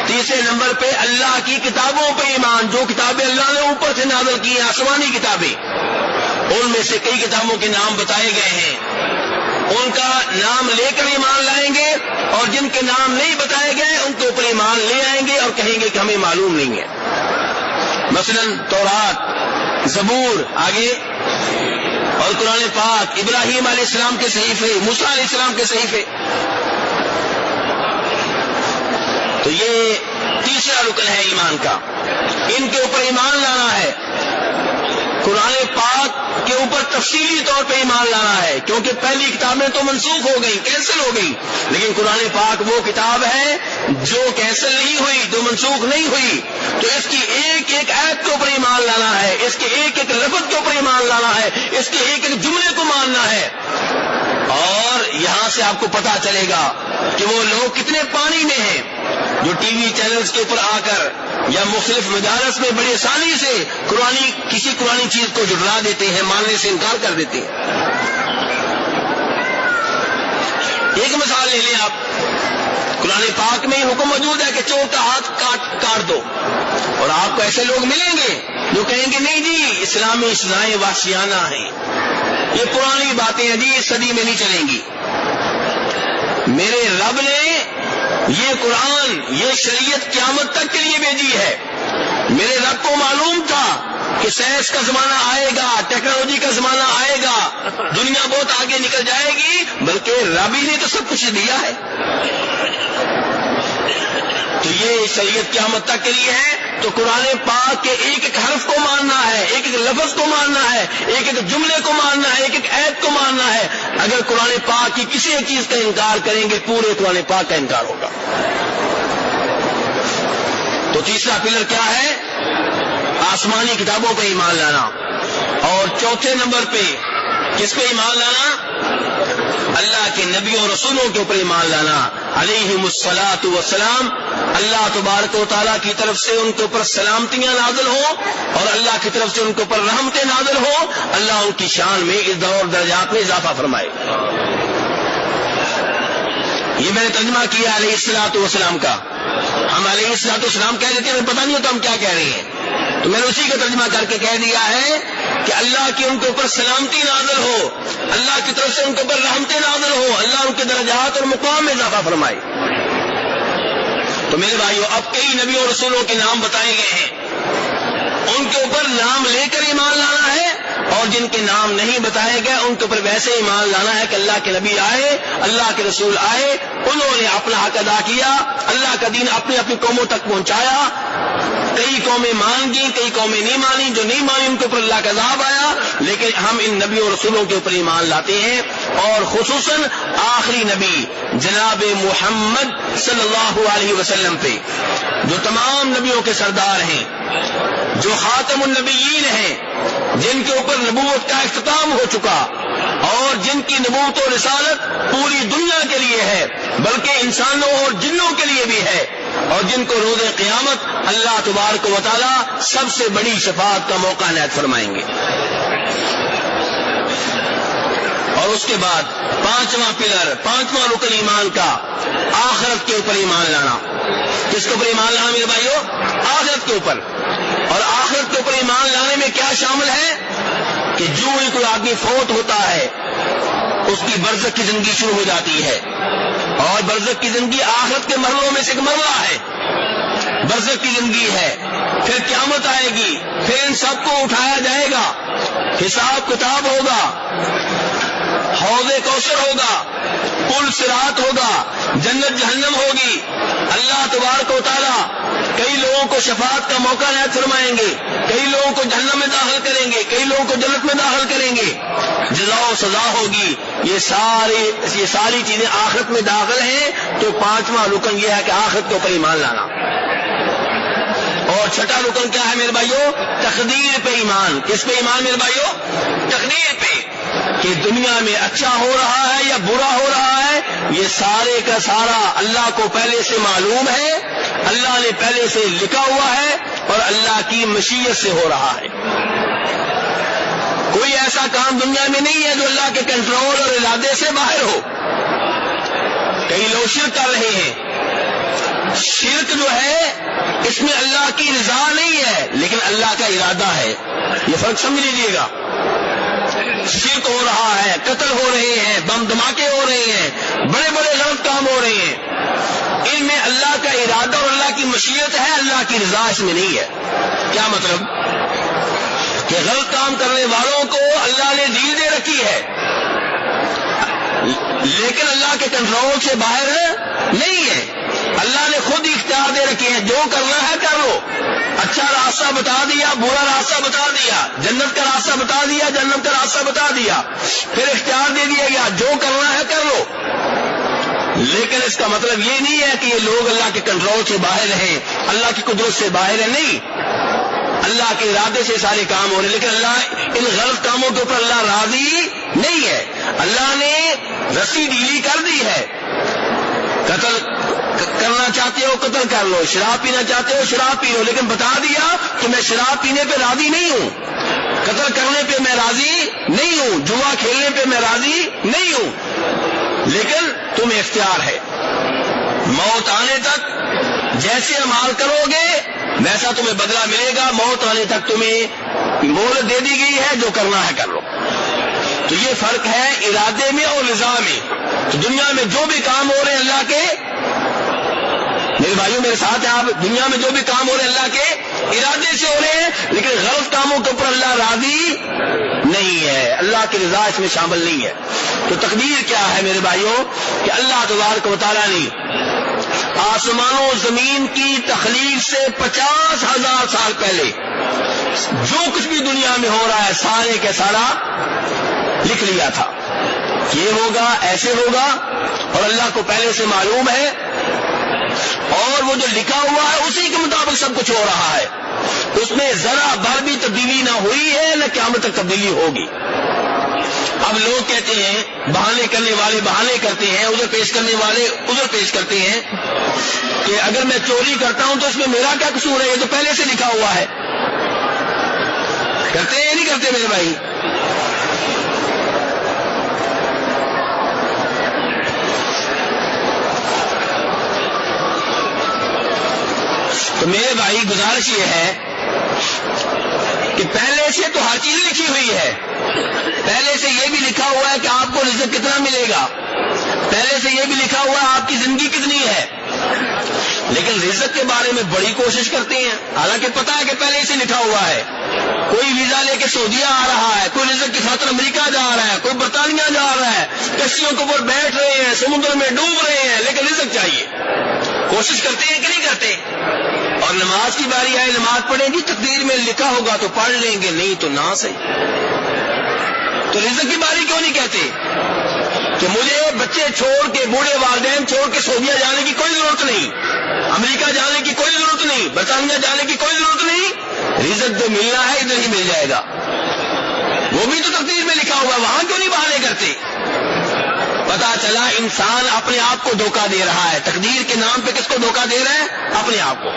تیسرے نمبر پہ اللہ کی کتابوں پہ ایمان، جو کتابیں اللہ نے اوپر سے نازل کی ہیں، آسمانی کتابیں، ان میں سے کئی کتابوں کے نام بتائے گئے ہیں، ان کا نام لے کر ایمان لائیں گے، اور جن کے نام نہیں بتائے گئے ان کے اوپر ایمان لے آئیں گے اور کہیں گے کہ ہمیں معلوم نہیں ہے. مثلا تورات، زبور، آگے، اور قرآن پاک، ابراہیم علیہ السلام کے صحیفے، موسیٰ علیہ السلام کے صحیفے. تو یہ تیسرا رکن ہے ایمان کا، ان کے اوپر ایمان لانا ہے. قرآن پاک کے اوپر تفصیلی طور پہ ایمان لانا ہے، کیونکہ پہلی کتابیں تو منسوخ ہو گئی، کینسل ہو گئی، لیکن قرآن پاک وہ کتاب ہے جو کینسل نہیں ہوئی، جو منسوخ نہیں ہوئی. تو اس کی ایک ایک آیت کے اوپر ایمان لانا ہے، اس کے ایک ایک لفظ کے اوپر ایمان لانا ہے، اس کے ایک ایک جملے کو ماننا ہے. اور یہاں سے آپ کو پتا چلے گا کہ وہ لوگ کتنے پانی میں ہیں جو ٹی وی چینلز کے اوپر آ کر یا مختلف مدارس میں بڑی آسانی سے کسی قرآنی چیز کو جھٹلا دیتے ہیں، ماننے سے انکار کر دیتے ہیں. ایک مثال لے لیں آپ، قرآن پاک میں حکم موجود ہے کہ چور کا ہاتھ کاٹ دو، اور آپ کو ایسے لوگ ملیں گے جو کہیں گے نہیں جی اسلامی سزائیں وحشیانہ ہیں، یہ پرانی باتیں ہیں جی، اس صدی میں نہیں چلیں گی. میرے رب نے یہ قرآن، یہ شریعت قیامت تک کے لیے بھیجی ہے. میرے رب کو معلوم تھا کہ سائنس کا زمانہ آئے گا، ٹیکنالوجی کا زمانہ آئے گا، دنیا بہت آگے نکل جائے گی، بلکہ رب ہی نے تو سب کچھ دیا ہے. تو یہ شریعت قیامت تک کے لیے ہے. تو قرآن پاک کے ایک ایک حرف کو ماننا ہے، ایک ایک لفظ کو ماننا ہے، ایک ایک جملے کو ماننا ہے، ایک ایک آیت کو ماننا ہے. اگر قرآن پاک کی کسی ایک چیز کا انکار کریں گے پورے قرآن پاک کا انکار ہوگا. تو تیسرا پلر کیا ہے؟ آسمانی کتابوں پہ ایمان لانا. اور چوتھے نمبر پہ کس پہ ایمان لانا؟ اللہ کے نبیوں اور رسولوں کے اوپر ایمان لانا، علیہم الصلاۃ والسلام. اللہ تبارک و تعالیٰ کی طرف سے ان کے اوپر سلامتیاں نازل ہوں، اور اللہ کی طرف سے ان کے اوپر رحمتیں نازل ہوں. اللہ ان کی شان میں اس دور درجات میں اضافہ فرمائے. یہ میں نے ترجمہ کیا علیہ الصلاۃ والسلام کا. ہم علیہ الصلاۃ والسلام کہہ دیتے ہیں، ہمیں پتہ نہیں ہوتا ہم کیا کہہ رہے ہیں، تو میں نے اسی کا ترجمہ کر کے کہہ دیا ہے کہ اللہ کی ان کے اوپر سلامتی نازل ہو، اللہ کی طرف سے ان کے اوپر رحمتیں نازل ہو، اللہ ان کے درجات اور مقام میں اضافہ فرمائے. تو میرے بھائیو، اب کئی نبیوں اور رسولوں کے نام بتائے گئے ہیں، ان کے اوپر نام لے کر ایمان لانا ہے اور جن کے نام نہیں بتائے گئے ان کے اوپر ویسے ایمان لانا ہے کہ اللہ کے نبی آئے، اللہ کے رسول آئے، انہوں نے اپنا حق ادا کیا، اللہ کا دین اپنی اپنی قوموں تک پہنچایا۔ کئی قومیں مان گئی، کئی قومیں نہیں مانی، جو نہیں مانی ان کے اوپر اللہ کا عذاب آیا، لیکن ہم ان نبیوں اور رسولوں کے اوپر ایمان لاتے ہیں، اور خصوصاً آخری نبی جناب محمد صلی اللہ علیہ وسلم پہ، جو تمام نبیوں کے سردار ہیں، جو خاتم النبیین ہیں، جن کے اوپر نبوت کا اختتام ہو چکا، اور جن کی نبوت و رسالت پوری دنیا کے لیے ہے، بلکہ انسانوں اور جنوں کے لیے بھی ہے، اور جن کو روز قیامت اللہ تبارک و تعالی سب سے بڑی شفاعت کا موقع عنایت فرمائیں گے۔ اور اس کے بعد پانچواں پلر، پانچواں رکن ایمان کا، آخرت کے اوپر ایمان لانا۔ کس کے اوپر ایمان لانا میرے بھائیو؟ آخرت کے اوپر۔ اور آخرت کے اوپر ایمان لانے میں کیا شامل ہے کہ جو ہی کوئی آدمی فوت ہوتا ہے اس کی برزخ کی زندگی شروع ہو جاتی ہے، اور برزخ کی زندگی آخرت کے مرحلوں میں سے ایک مرحلہ ہے، برزخ کی زندگی ہے، پھر قیامت آئے گی، پھر ان سب کو اٹھایا جائے گا، حساب کتاب ہوگا، حوض کوثر ہوگا، پل صراط ہوگا، جنت جہنم ہوگی، اللہ تبارک و تعالی کئی لوگوں کو شفاعت کا موقع عنایت فرمائیں گے، کئی لوگوں کو جہنم میں داخل کریں گے، کئی لوگوں کو جنت میں داخل کریں گے، جزا و سزا ہوگی۔ یہ ساری چیزیں آخرت میں داخل ہیں۔ تو پانچواں رکن یہ ہے کہ آخرت کے اوپر ایمان لانا۔ اور چھٹا رکن کیا ہے میرے بھائیو؟ تقدیر پہ ایمان۔ کس پہ ایمان میرے بھائیو؟ تقدیر پہ، کہ دنیا میں اچھا ہو رہا ہے یا برا ہو رہا ہے، یہ سارے کا سارا اللہ کو پہلے سے معلوم ہے، اللہ نے پہلے سے لکھا ہوا ہے، اور اللہ کی مشیت سے ہو رہا ہے۔ کوئی ایسا کام دنیا میں نہیں ہے جو اللہ کے کنٹرول اور ارادے سے باہر ہو۔ کئی لوگ شرک کر رہے ہیں، شرک جو ہے اس میں اللہ کی رضا نہیں ہے لیکن اللہ کا ارادہ ہے، یہ فرق سمجھ لیجیے گا۔ شرک ہو رہا ہے، قتل ہو رہے ہیں، بم دھماکے ہو رہے ہیں، بڑے بڑے غلط کام ہو رہے ہیں، ان میں اللہ کا ارادہ اور اللہ کی مشیت ہے، اللہ کی رضا اس میں نہیں ہے۔ کیا مطلب؟ کہ غلط کام کرنے والوں کو اللہ نے ڈیل دے رکھی ہے، لیکن اللہ کے کنٹرول سے باہر نہیں ہے۔ اللہ نے خود اختیار دے رکھے ہیں، جو کرنا ہے کر لو، اچھا راستہ بتا دیا، برا راستہ بتا دیا، جنت کا راستہ بتا دیا، جنت کا راستہ بتا دیا، پھر اختیار دے دیا گیا جو کرنا ہے کر لو۔ لیکن اس کا مطلب یہ نہیں ہے کہ یہ لوگ اللہ کے کنٹرول سے باہر ہیں، اللہ کی قدرت سے باہر ہیں، نہیں، اللہ کے ارادے سے سارے کام ہو رہے ہیں، لیکن اللہ ان غلط کاموں کے اوپر اللہ راضی نہیں ہے۔ اللہ نے رسی ڈھیلی کر دی ہے، قتل کرنا چاہتے ہو قتل کر لو، شراب پینا چاہتے ہو شراب پی لو، لیکن بتا دیا کہ میں شراب پینے پہ راضی نہیں ہوں، قتل کرنے پہ میں راضی نہیں ہوں، جوا کھیلنے پہ میں راضی نہیں ہوں، لیکن تمہیں اختیار ہے، موت آنے تک جیسے عمال کرو گے ویسا تمہیں بدلہ ملے گا، موت آنے تک تمہیں مہلت دے دی گئی ہے، جو کرنا ہے کر لو۔ تو یہ فرق ہے ارادے میں اور رضا میں۔ تو دنیا میں جو بھی کام ہو رہے ہیں اللہ کے، میرے بھائیوں میرے ساتھ ہیں آپ، دنیا میں جو بھی کام ہو رہے ہیں اللہ کے ارادے سے ہو رہے ہیں، لیکن غلط کاموں کے اوپر اللہ راضی نہیں ہے، اللہ کی رضا اس میں شامل نہیں ہے۔ تو تقدیر کیا ہے میرے بھائیوں؟ کہ اللہ تبارک و تعالیٰ نے آسمانوں و زمین کی تخلیق سے 50,000 سال پہلے جو کچھ بھی دنیا میں ہو رہا ہے سارے کے سارا لکھ لیا تھا، یہ ہوگا ایسے ہوگا، اور اللہ کو پہلے سے معلوم ہے، اور وہ جو لکھا ہوا ہے اسی کے مطابق سب کچھ ہو رہا ہے، اس میں ذرا بھر بھی تبدیلی نہ ہوئی ہے نہ قیامت تک تبدیلی ہوگی۔ اب لوگ کہتے ہیں، بہانے کرنے والے بہانے کرتے ہیں، عذر پیش کرنے والے عذر پیش کرتے ہیں کہ اگر میں چوری کرتا ہوں تو اس میں میرا کیا قصور ہے، یہ تو پہلے سے لکھا ہوا ہے۔ کرتے ہیں نہیں کرتے میرے بھائی؟ تو میرے بھائی گزارش یہ ہے کہ پہلے سے تو ہر چیز لکھی ہوئی ہے، پہلے سے یہ بھی لکھا ہوا ہے کہ آپ کو رزق کتنا ملے گا، پہلے سے یہ بھی لکھا ہوا ہے آپ کی زندگی کتنی ہے، لیکن رزق کے بارے میں بڑی کوشش کرتے ہیں، حالانکہ پتا ہے کہ پہلے سے لکھا ہوا ہے. کوئی ویزا لے کے سعودیہ آ رہا ہے، کوئی رزق کی خاطر امریکہ جا رہا ہے، کوئی برطانیہ جا رہا ہے، کشتیوں کے اوپر بیٹھ رہے ہیں، سمندر میں ڈوب رہے ہیں، لیکن رزق چاہیے. کوشش کرتے ہیں کہ نہیں کرتے؟ اور نماز کی باری آئے نماز پڑھیں گی، تقدیر میں لکھا ہوگا تو پڑھ لیں گے، نہیں تو نہ صحیح. تو رزق کی باری کیوں نہیں کہتے کہ مجھے بچے چھوڑ کے، بوڑھے والدین چھوڑ کے سعودیہ جانے کی کوئی ضرورت نہیں، امریکہ جانے کی کوئی ضرورت نہیں، برطانیہ جانے کی کوئی ضرورت نہیں، رزق جو ملنا ہے ادھر ہی مل جائے گا. وہ بھی تو تقدیر میں لکھا ہوا، وہاں کیوں نہیں بہانے کرتے؟ پتا چلا انسان اپنے آپ کو دھوکہ دے رہا ہے. تقدیر کے نام پہ کس کو دھوکہ دے رہا ہے؟ اپنے آپ کو.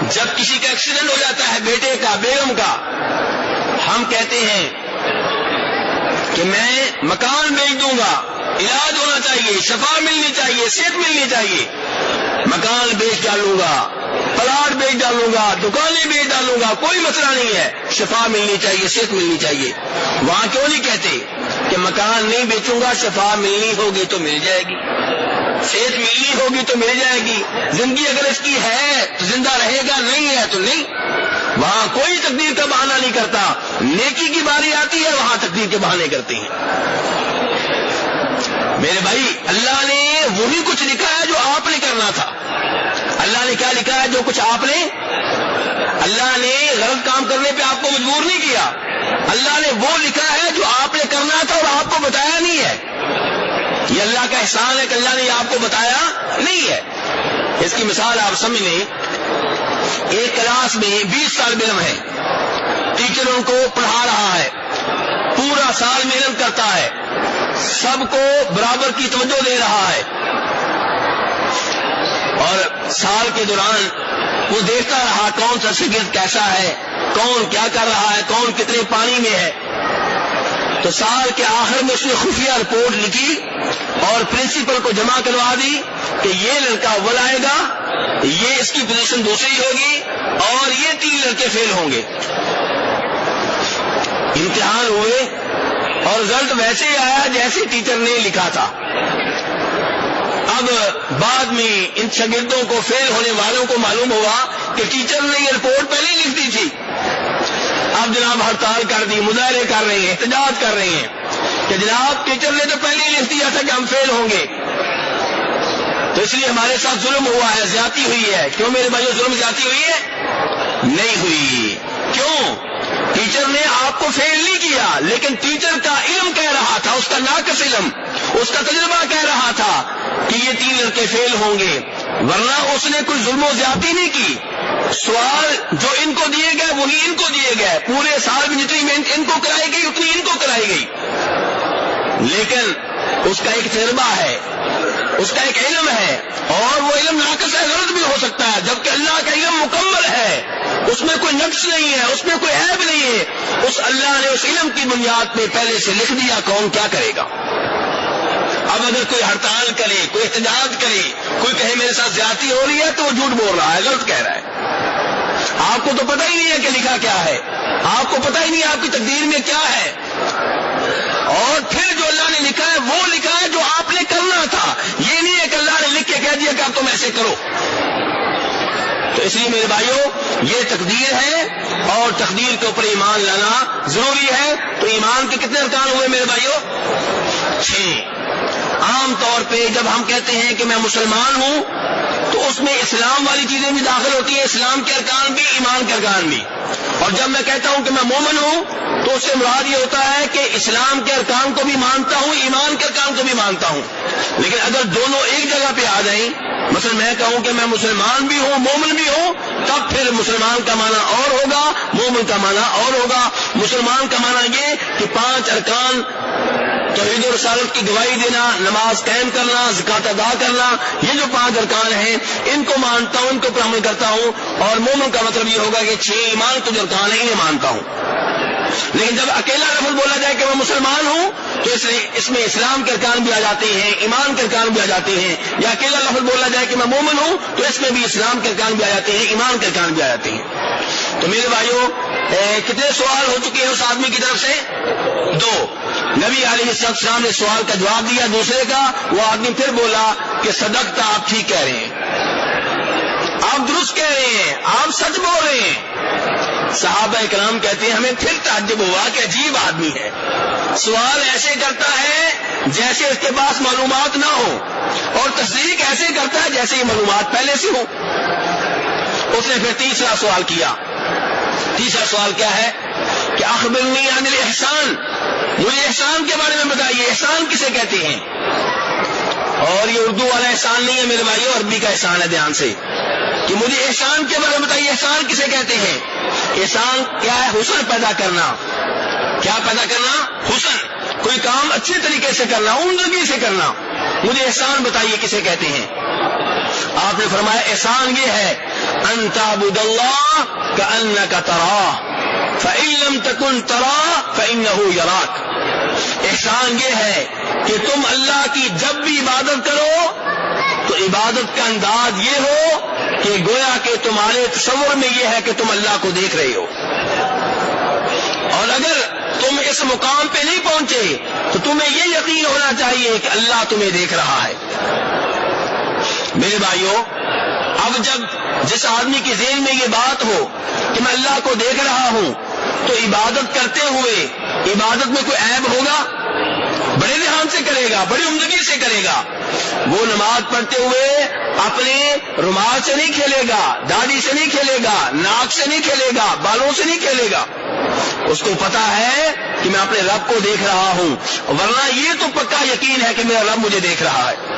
جب کسی کا ایکسیڈنٹ ہو جاتا ہے، بیٹے کا، بیگم کا، ہم کہتے ہیں کہ میں مکان بیچ دوں گا، علاج ہونا چاہیے، شفا ملنی چاہیے، صحت ملنی چاہیے، مکان بیچ ڈالوں گا، پلاٹ بیچ ڈالوں گا، دکانیں بیچ ڈالوں گا، کوئی مسئلہ نہیں ہے، شفا ملنی چاہیے، صحت ملنی چاہیے. وہاں کیوں نہیں کہتے کہ مکان نہیں بیچوں گا، شفا ملنی ہوگی تو مل جائے گی، صحت ملنی ہوگی تو مل جائے گی، زندگی اگر اس کی ہے تو زندہ رہے گا، نہیں ہے تو نہیں. وہاں کوئی تقدیر کا بہانہ نہیں کرتا. نیکی کی باری آتی ہے وہاں تقدیر کے بہانے کرتے ہیں. میرے بھائی، اللہ نے وہی کچھ لکھا ہے جو آپ نے کرنا تھا. اللہ نے کیا لکھا ہے؟ جو کچھ آپ نے، اللہ نے غلط کام کرنے پہ آپ کو مجبور نہیں کیا. اللہ نے وہ لکھا ہے جو آپ نے کرنا تھا اور آپ کو بتایا نہیں ہے. یہ اللہ کا احسان ہے کہ اللہ نے آپ کو بتایا نہیں ہے. اس کی مثال آپ سمجھ لیں. ایک کلاس میں 20 طالب علم ہیں، ٹیچر ان کو پڑھا رہا ہے، پورا سال محنت کرتا ہے، سب کو برابر کی توجہ دے رہا ہے، اور سال کے دوران وہ دیکھتا رہا کون سا شاگرد کیسا ہے، کون کیا کر رہا ہے، کون کتنے پانی میں ہے. تو سال کے آخر میں اس نے خفیہ رپورٹ لکھی اور پرنسپل کو جمع کروا دی کہ یہ لڑکا اول آئے گا، یہ اس کی پوزیشن دوسری ہوگی، اور یہ 3 لڑکے فیل ہوں گے. امتحان ہوئے اور رزلٹ ویسے ہی آیا جیسے ٹیچر نے لکھا تھا. اب بعد میں ان شاگردوں کو، فیل ہونے والوں کو معلوم ہوا کہ ٹیچر نے یہ رپورٹ پہلے ہی لکھ دی تھی. اب جناب ہڑتال کر دی، مظاہرے کر رہے ہیں، احتجاج کر رہے ہیں کہ جناب ٹیچر نے تو پہلے ہی لکھ دیا تھا کہ ہم فیل ہوں گے، تو اس لیے ہمارے ساتھ ظلم ہوا ہے، زیادتی ہوئی ہے. کیوں میرے بھائیو ظلم زیادتی ہوئی ہے؟ نہیں ہوئی. کیوں؟ ٹیچر نے آپ کو فیل نہیں کیا، لیکن ٹیچر کا علم کہہ رہا تھا، اس کا ناقص علم، اس کا تجربہ کہہ رہا تھا کہ یہ 3 لڑکے فیل ہوں گے، ورنہ اس نے کوئی ظلم و زیادتی نہیں کی. سوال جو ان کو دیے گئے وہی ان کو دیے گئے، پورے سال میں جتنی محنت ان کو کرائی گئی اتنی ان کو کرائی گئی، لیکن اس کا ایک تجربہ ہے، اس کا ایک علم ہے، اور وہ علم ناقص ہے، غلط بھی ہو سکتا ہے، جبکہ اللہ کا علم مکمل ہے، اس میں کوئی نقص نہیں ہے، اس میں کوئی عیب نہیں ہے. اس اللہ نے اس علم کی بنیاد پہ پہلے سے لکھ دیا کون کیا کرے گا. اب اگر کوئی ہڑتال کرے، کوئی احتجاج کرے، کوئی کہے میرے ساتھ زیادتی ہو رہی ہے، تو وہ جھوٹ بول رہا ہے، غلط کہہ رہا ہے. آپ کو تو پتہ ہی نہیں ہے کہ لکھا کیا ہے، آپ کو پتہ ہی نہیں ہے آپ کی تقدیر میں کیا ہے، اور پھر جو اللہ نے لکھا ہے وہ لکھا ہے جو آپ نے کرنا تھا. یہ نہیں ہے کہ اللہ نے لکھ کے کہہ دیا کہ اب تم ایسے کرو. تو اس لیے میرے بھائیوں یہ تقدیر ہے اور تقدیر کے اوپر ایمان لانا ضروری ہے. تو ایمان کے کتنے ارکان ہوئے میرے بھائیوں؟ 6. عام طور پہ جب ہم کہتے ہیں کہ میں مسلمان ہوں تو اس میں اسلام والی چیزیں بھی داخل ہوتی ہیں، اسلام کے ارکان بھی، ایمان کے ارکان بھی. اور جب میں کہتا ہوں کہ میں مومن ہوں تو اس سے مراد یہ ہوتا ہے کہ اسلام کے ارکان کو بھی مانتا ہوں، ایمان کے ارکان کو بھی مانتا ہوں. لیکن اگر دونوں ایک جگہ پہ آ جائیں، مثلا میں کہوں کہ میں مسلمان بھی ہوں، مومن بھی ہوں، تب پھر مسلمان کا معنی اور ہوگا، مومن کا معنی اور ہوگا. مسلمان کا معنی یہ کہ 5 ارکان، توحید و رسالت کی گواہی دینا، نماز قائم کرنا، زکوٰۃ ادا کرنا، یہ جو 5 ارکان ہیں ان کو مانتا ہوں، ان کو پر عمل کرتا ہوں. اور مومن کا مطلب یہ ہوگا کہ 6 ایمان کے جو ارکان ہیں انہیں مانتا ہوں. لیکن جب اکیلا لفظ بولا جائے کہ میں مسلمان ہوں تو اس میں اسلام کے ارکان بھی آ جاتے ہیں، ایمان کے ارکان بھی آ جاتے ہیں. یا اکیلا لفظ بولا جائے کہ میں مومن ہوں تو اس میں بھی اسلام کے ارکان بھی آ جاتے ہیں، ایمان کے ارکان بھی آ جاتے ہیں. تو میرے بھائیوں کتنے سوال ہو چکے ہیں اس آدمی کی طرف سے؟ 2. نبی علیہ السلام نے سوال کا جواب دیا دوسرے کا. وہ آدمی پھر بولا کہ صدقت، آپ ٹھیک کہہ رہے ہیں، آپ درست کہہ رہے ہیں، آپ سچ بول رہے ہیں۔ صحابہ کرام کہتے ہیں ہمیں پھر تعجب ہوا کہ عجیب آدمی ہے، سوال ایسے کرتا ہے جیسے اس کے پاس معلومات نہ ہو، اور تصدیق ایسے کرتا ہے جیسے یہ معلومات پہلے سے ہو۔ اس نے پھر تیسرا سوال کیا۔ تیسرا سوال کیا ہے کہ اخبرنی عن الاحسان، مجھے احسان کے بارے میں بتائیے، احسان کسے کہتے ہیں؟ اور یہ اردو والا احسان نہیں ہے میرے بھائیو، عربی کا احسان ہے، دھیان سے، کہ مجھے احسان کے بارے میں بتائیے، احسان کسے کہتے ہیں؟ احسان کیا ہے؟ حسن پیدا کرنا۔ کیا پیدا کرنا؟ حسن، کوئی کام اچھے طریقے سے کرنا، عمدگی سے کرنا۔ مجھے احسان بتائیے کسے کہتے ہیں؟ آپ نے فرمایا احسان یہ ہے ان تعبد اللہ کأنک تراہ فإن لم تکن تراہ فإنہ یراک۔ احسان یہ ہے کہ تم اللہ کی جب بھی عبادت کرو تو عبادت کا انداز یہ ہو کہ گویا کہ تمہارے تصور میں یہ ہے کہ تم اللہ کو دیکھ رہے ہو، اور اگر تم اس مقام پہ نہیں پہنچے تو تمہیں یہ یقین ہونا چاہیے کہ اللہ تمہیں دیکھ رہا ہے۔ میرے بھائیو، اب جب جس آدمی کے ذہن میں یہ بات ہو کہ میں اللہ کو دیکھ رہا ہوں تو عبادت کرتے ہوئے عبادت میں کوئی عیب ہوگا؟ بڑے دھیان سے کرے گا، بڑی عمدگی سے کرے گا۔ وہ نماز پڑھتے ہوئے اپنے رومال سے نہیں کھیلے گا، داڑھی سے نہیں کھیلے گا، ناک سے نہیں کھیلے گا، بالوں سے نہیں کھیلے گا۔ اس کو پتا ہے کہ میں اپنے رب کو دیکھ رہا ہوں، ورنہ یہ تو پکا یقین ہے کہ میرا رب مجھے دیکھ رہا ہے۔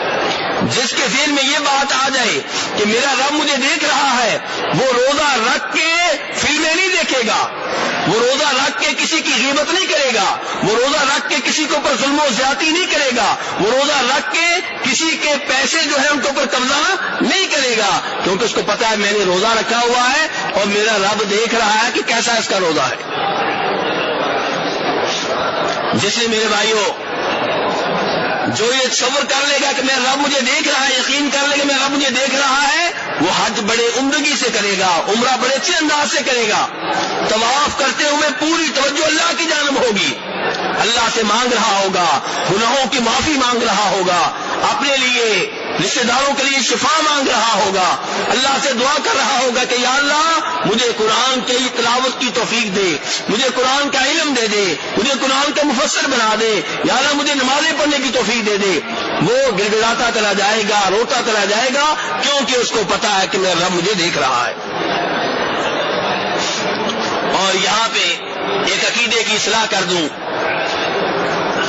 جس کے ذہن میں یہ بات آ جائے کہ میرا رب مجھے دیکھ رہا ہے، وہ روزہ رکھ کے فلمیں نہیں دیکھے گا، وہ روزہ رکھ کے کسی کی غیبت نہیں کرے گا، وہ روزہ رکھ کے کسی کے اوپر ظلم و زیادتی نہیں کرے گا، وہ روزہ رکھ کے کسی کے پیسے جو ہے ان کے اوپر قبضہ نہیں کرے گا، کیونکہ اس کو پتا ہے میں نے روزہ رکھا ہوا ہے اور میرا رب دیکھ رہا ہے کہ کیسا اس کا روزہ ہے۔ جس نے میرے بھائیوں جو یہ تصور کر لے گا کہ میرا رب مجھے دیکھ رہا ہے، یقین کر لے گا میرا رب مجھے دیکھ رہا ہے، وہ حج بڑے عمدگی سے کرے گا، عمرہ بڑے اچھے انداز سے کرے گا، طواف کرتے ہوئے پوری توجہ اللہ کی جانب ہوگی، اللہ سے مانگ رہا ہوگا، گناہوں کی معافی مانگ رہا ہوگا، اپنے لیے رشتے داروں کے لیے شفا مانگ رہا ہوگا، اللہ سے دعا کر رہا ہوگا کہ یا اللہ مجھے قرآن کی تلاوت کی توفیق دے، مجھے قرآن کا علم دے دے، مجھے قرآن کا مفسر بنا دے، یا اللہ مجھے نمازیں پڑھنے کی توفیق دے دے۔ وہ گڑگڑاتا چلا جائے گا، روتا چلا جائے گا، کیونکہ اس کو پتا ہے کہ میرا رب مجھے دیکھ رہا ہے۔ اور یہاں پہ ایک عقیدے کی اصلاح کر دوں،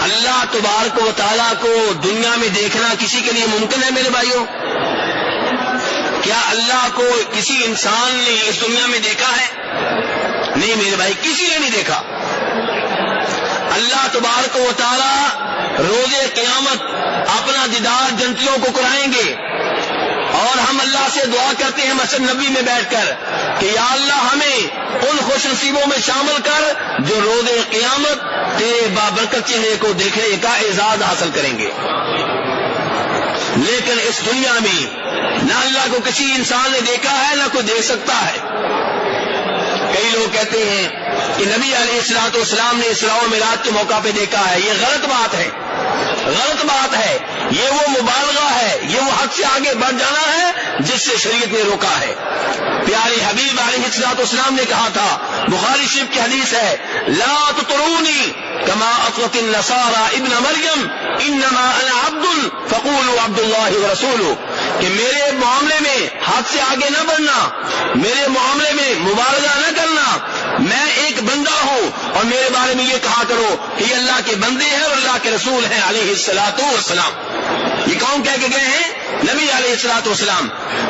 اللہ تبارک و تعالیٰ کو دنیا میں دیکھنا کسی کے لیے ممکن ہے میرے بھائیوں؟ کیا اللہ کو کسی انسان نے اس دنیا میں دیکھا ہے؟ نہیں میرے بھائی، کسی نے نہیں دیکھا۔ اللہ تبارک و تعالیٰ روز قیامت اپنا دیدار جنتیوں کو کرائیں گے، اور ہم اللہ سے دعا کرتے ہیں مسجد نبی میں بیٹھ کر کہ یا اللہ ہمیں ان خوش نصیبوں میں شامل کر جو روز قیامت تیرے بابرکت چہرے کو دیکھنے کا اعزاز حاصل کریں گے۔ لیکن اس دنیا میں نہ اللہ کو کسی انسان نے دیکھا ہے، نہ کوئی دیکھ سکتا ہے۔ کئی لوگ کہتے ہیں کہ نبی علیہ الصلوۃ والسلام نے اسراء و معراج کے موقع پہ دیکھا ہے، یہ غلط بات ہے، غلط بات ہے، یہ وہ مبالغہ ہے، یہ وہ حد سے آگے بڑھ جانا ہے جس سے شریعت نے روکا ہے۔ پیارے حبیب علیہ الصلوۃ والسلام نے کہا تھا، بخاری شریف کی حدیث ہے، لا تطرونی کما اطرت النصارى ابن مریم انما انا عبد فقولوا عبد اللہ ورسولہ، کہ میرے معاملے میں حد سے آگے نہ بڑھنا، میرے معاملے میں مبالغہ نہ کرنا، میں ایک بندہ ہوں، اور میرے بارے میں یہ کہا کرو کہ یہ اللہ کے بندے ہیں اور اللہ کے رسول ہیں علیہ الصلوۃ والسلام۔ یہ کون کہہ کے گئے ہیں؟ نبی علیہ الصلوۃ والسلام۔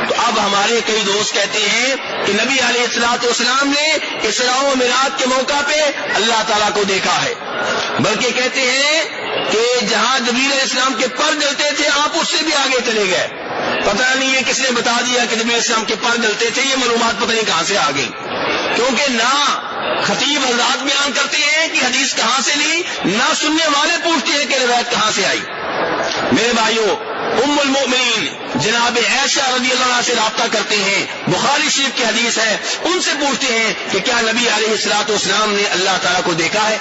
تو اب ہمارے کئی دوست کہتے ہیں کہ نبی علیہ الصلوۃ والسلام نے اسراء و معراج کے موقع پہ اللہ تعالیٰ کو دیکھا ہے، بلکہ کہتے ہیں کہ جہاں جبریل علیہ السلام کے پر جلتے تھے آپ اس سے بھی آگے چلے گئے۔ پتہ نہیں یہ کس نے بتا دیا کہ جبریل علیہ السلام کے پر جلتے تھے، یہ معلومات پتہ نہیں کہاں سے آ گئی، کیونکہ نہ خطیب حضرات بیان کرتے ہیں کہ حدیث کہاں سے لی، نہ سننے والے پوچھتے ہیں کہ روایت کہاں سے آئی۔ میرے بھائیوں، ام المؤمنین جناب عائشہ رضی اللہ عنہا سے رابطہ کرتے ہیں، بخاری شریف کی حدیث ہے، ان سے پوچھتے ہیں کہ کیا نبی علیہ الصلوۃ والسلام نے اللہ تعالیٰ کو دیکھا ہے؟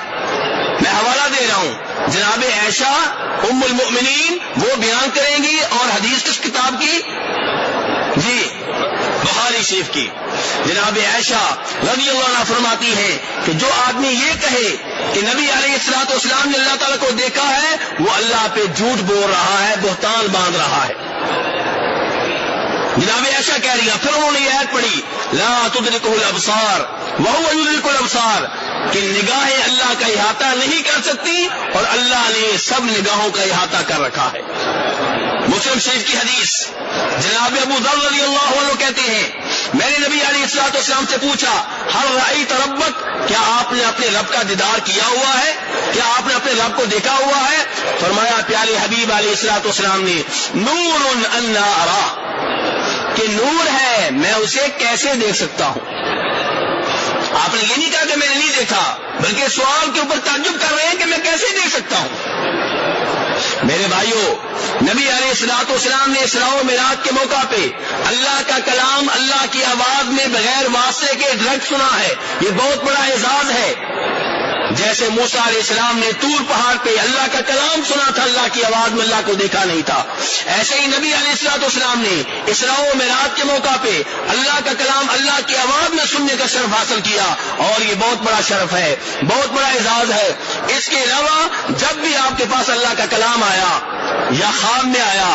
میں حوالہ دے رہا ہوں، جناب عائشہ ام المؤمنین وہ بیان کریں گی، اور حدیث کس کتاب کی؟ جی بخاری شریف کی۔ جناب عائشہ رضی اللہ عنہا فرماتی ہیں کہ جو آدمی یہ کہے کہ نبی علیہ الصلوۃ والسلام نے اللہ تعالیٰ کو دیکھا ہے، وہ اللہ پہ جھوٹ بول رہا ہے، بہتان باندھ رہا ہے۔ جناب عائشہ کہہ رہی ہیں، پھر انہوں نے یہ آیت پڑھی لا تدرکہ الابصار وہو یدرک الابصار، کہ نگاہیں اللہ کا احاطہ نہیں کر سکتی اور اللہ نے سب نگاہوں کا احاطہ کر رکھا ہے۔ مسلم شریف کی حدیث، جناب ابو ذر رضی اللہ عنہ کہتے ہیں میں نے نبی علیہ الصلوۃ والسلام سے پوچھا ہل رأیت ربک، کیا آپ نے اپنے رب کا دیدار کیا ہوا ہے؟ کیا آپ نے اپنے رب کو دیکھا ہوا ہے؟ فرمایا پیارے حبیب علیہ الصلوۃ والسلام نے نور انا ارا، کہ نور ہے میں اسے کیسے دیکھ سکتا ہوں۔ آپ نے یہ نہیں کہا کہ میں نے نہیں دیکھا، بلکہ سوال کے اوپر تعجب کر رہے ہیں کہ میں کیسے دیکھ سکتا ہوں۔ میرے بھائیوں، نبی علیہ الصلوۃ والسلام نے اسراء و معراج کے موقع پہ اللہ کا کلام اللہ کی آواز میں بغیر واسطے کے ڈائریکٹ سنا ہے، یہ بہت بڑا اعزاز ہے۔ جیسے موسیٰ علیہ السلام نے طور پہاڑ پہ اللہ کا کلام سنا تھا، اللہ کی آواز میں اللہ کو دیکھا نہیں تھا، ایسے ہی نبی علیہ الصلوۃ والسلام نے اسراء و معراج کے موقع پہ اللہ کا کلام اللہ کی آواز میں سننے کا شرف حاصل کیا، اور یہ بہت بڑا شرف ہے، بہت بڑا اعزاز ہے۔ اس کے علاوہ جب بھی آپ کے پاس اللہ کا کلام آیا، یا خواب میں آیا،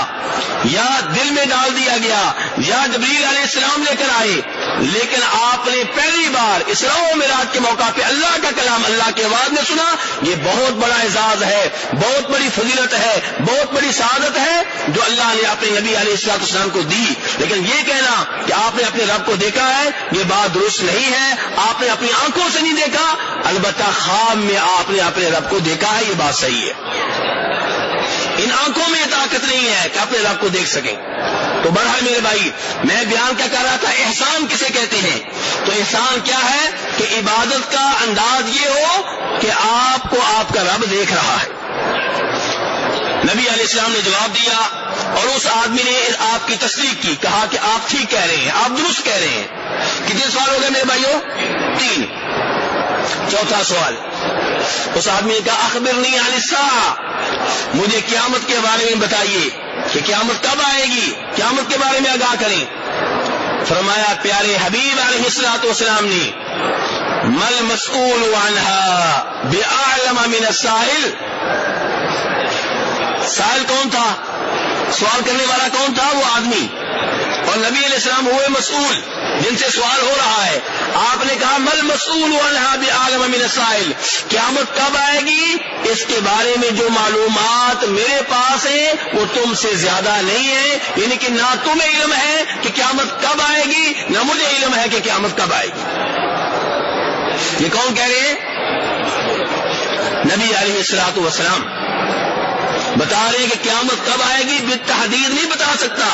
یا دل میں ڈال دیا گیا، یا جبریل علیہ السلام لے کر آئے، لیکن آپ نے پہلی بار اسراء و معراج کے موقع پہ اللہ کا کلام اللہ کی آواز میں سنا، یہ بہت بڑا اعزاز ہے، بہت بڑی فضیلت ہے، بہت بڑی سعادت ہے جو اللہ نے اپنے نبی علیہ الصلوۃ والسلام کو دی۔ لیکن یہ کہنا کہ آپ نے اپنے رب کو دیکھا ہے، یہ بات درست نہیں ہے۔ آپ نے اپنی آنکھوں سے نہیں دیکھا، البتہ خواب میں آپ نے اپنے رب کو دیکھا ہے، یہ بات صحیح ہے۔ ان آنکھوں میں طاقت نہیں ہے کہ اپنے رب کو دیکھ سکیں۔ تو بہرحال میرے بھائی، میں بیان کیا کر رہا تھا، احسان کسے کہتے ہیں؟ تو احسان کیا ہے کہ عبادت کا انداز یہ ہو کہ آپ کو آپ کا رب دیکھ رہا ہے۔ نبی علیہ السلام نے جواب دیا، اور اس آدمی نے آپ کی تصدیق کی، کہا کہ آپ ٹھیک کہہ رہے ہیں، آپ درست کہہ رہے ہیں۔ کتنے سوال ہو گئے میرے بھائیوں؟ 3۔ چوتھا سوال، اس آدمی نے کہا اخبرنی عن الساعہ، مجھے قیامت کے بارے میں بتائیے کہ قیامت کب آئے گی، قیامت کے بارے میں آگاہ کریں۔ فرمایا پیارے حبیب علیہ الصلوۃ والسلام نے مل مسئول عنہا بأعلم من السائل، سائل کون تھا؟ سوال کرنے والا کون تھا؟ وہ آدمی، اور نبی علیہ السلام ہوئے مسئول جن سے سوال ہو رہا ہے۔ آپ نے کہا مل مسئول عنہا بعالم من السائل، قیامت کب آئے گی اس کے بارے میں جو معلومات میرے پاس ہیں وہ تم سے زیادہ نہیں ہے، یعنی کہ نہ تمہیں علم ہے کہ قیامت کب آئے گی، نہ مجھے علم ہے کہ قیامت کب آئے گی۔ یہ کون کہہ رہے ہیں؟ نبی علیہ الصلوۃ والسلام بتا رہے ہیں کہ قیامت کب آئے گی، بالتحدید نہیں بتا سکتا،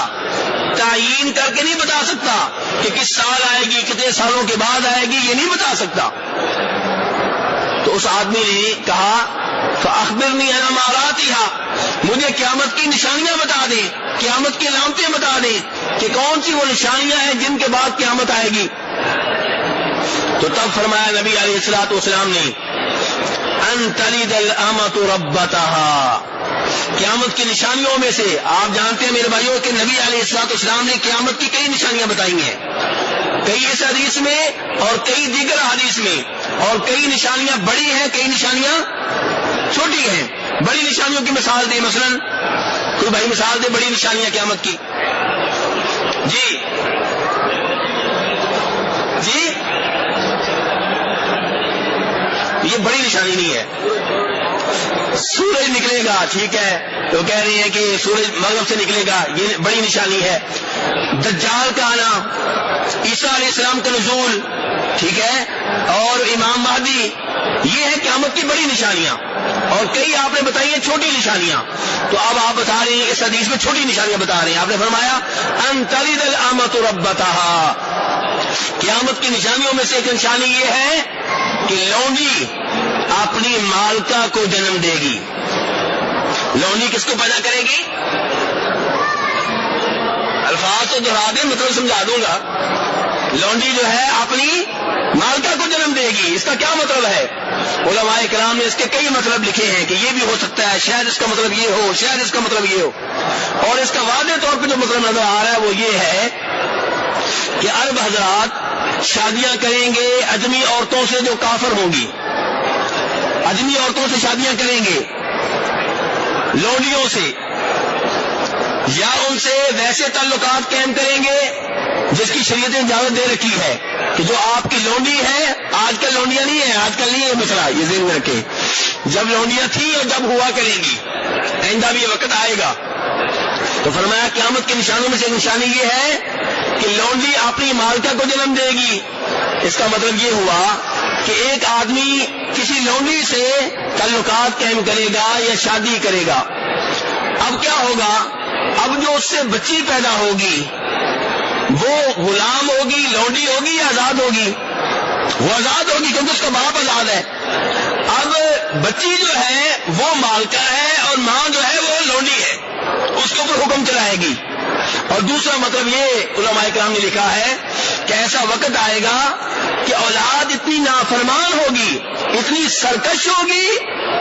تعیین کر کے نہیں بتا سکتا کہ کس سال آئے گی، کتنے سالوں کے بعد آئے گی، یہ نہیں بتا سکتا۔ تو اس آدمی نے کہا فاخبرنی عن اماراتها، مجھے قیامت کی نشانیاں بتا دیں، قیامت کی علامتیں بتا دیں کہ کون سی وہ نشانیاں ہیں جن کے بعد قیامت آئے گی۔ تو تب فرمایا نبی علیہ الصلوۃ والسلام نے ان تلد الامۃ ربتها، قیامت کی نشانیوں میں سے آپ جانتے ہیں میرے بھائیوں کہ نبی علیہ الصلوۃ والسلام نے قیامت کی کئی نشانیاں بتائی ہیں، کئی اس حدیث میں اور کئی دیگر حدیث میں، اور کئی نشانیاں بڑی ہیں، کئی نشانیاں چھوٹی ہیں۔ بڑی نشانیوں کی مثال دیں، مثلا کوئی بھائی مثال دے بڑی نشانیاں قیامت کی۔ جی جی، یہ بڑی نشانی نہیں ہے۔ سورج نکلے گا، ٹھیک ہے، تو کہہ رہے ہیں کہ سورج مغرب سے نکلے گا، یہ بڑی نشانی ہے۔ دجال کا آنا، عیسیٰ علیہ السلام کا نزول، ٹھیک ہے، اور امام مہدی، یہ ہے قیامت کی بڑی نشانیاں، اور کئی آپ نے بتائی ہیں چھوٹی نشانیاں۔ تو اب آپ بتا رہے ہیں اس حدیث میں چھوٹی نشانیاں بتا رہے ہیں۔ آپ نے فرمایا ان تلد الامۃ ربتها، قیامت کی نشانیوں میں سے ایک نشانی یہ ہے کہ لونڈی اپنی مالکہ کو جنم دے گی۔ لونڈی کس کو پیدا کرے گی؟ الفاظ تو دہرا دیں، مطلب سمجھا دوں گا۔ لونڈی جو ہے اپنی مالکہ کو جنم دے گی. اس کا کیا مطلب ہے؟ علماء کرام نے اس کے کئی مطلب لکھے ہیں کہ یہ بھی ہو سکتا ہے، شاید اس کا مطلب یہ ہو، شاید اس کا مطلب یہ ہو. اور اس کا واضح طور پہ جو مطلب نظر آ رہا ہے وہ یہ ہے کہ عرب حضرات شادیاں کریں گے اجمی عورتوں سے جو کافر ہوں گی، اجمی عورتوں سے شادیاں کریں گے، لونڈیوں سے، یا ان سے ویسے تعلقات قائم کریں گے جس کی شریعت نے اجازت دے رکھی ہے کہ جو آپ کی لونڈی ہے، آج کل لونڈیاں نہیں ہیں، آج کل نہیں ہے مسئلہ، یہ ذہن میں رکھیں. جب لونڈیاں تھیں اور جب ہوا کریں گی، آئندہ بھی یہ وقت آئے گا. تو فرمایا قیامت کے نشانوں میں سے نشانی یہ ہے کہ لونڈی اپنی مالکہ کو جنم دے گی. اس کا مطلب یہ ہوا کہ ایک آدمی کسی لونڈی سے تعلقات قائم کرے گا یا شادی کرے گا. اب کیا ہوگا؟ اب جو اس سے بچی پیدا ہوگی وہ غلام ہوگی، لونڈی ہوگی یا آزاد ہوگی؟ وہ آزاد ہوگی کیونکہ اس کا باپ آزاد ہے. اب بچی جو ہے وہ مالکہ ہے اور ماں جو ہے وہ لونڈی ہے، اس کے اوپر حکم چلائے گی. اور دوسرا مطلب یہ علماء کرام نے لکھا ہے کہ ایسا وقت آئے گا کہ اولاد اتنی نافرمان ہوگی، اتنی سرکش ہوگی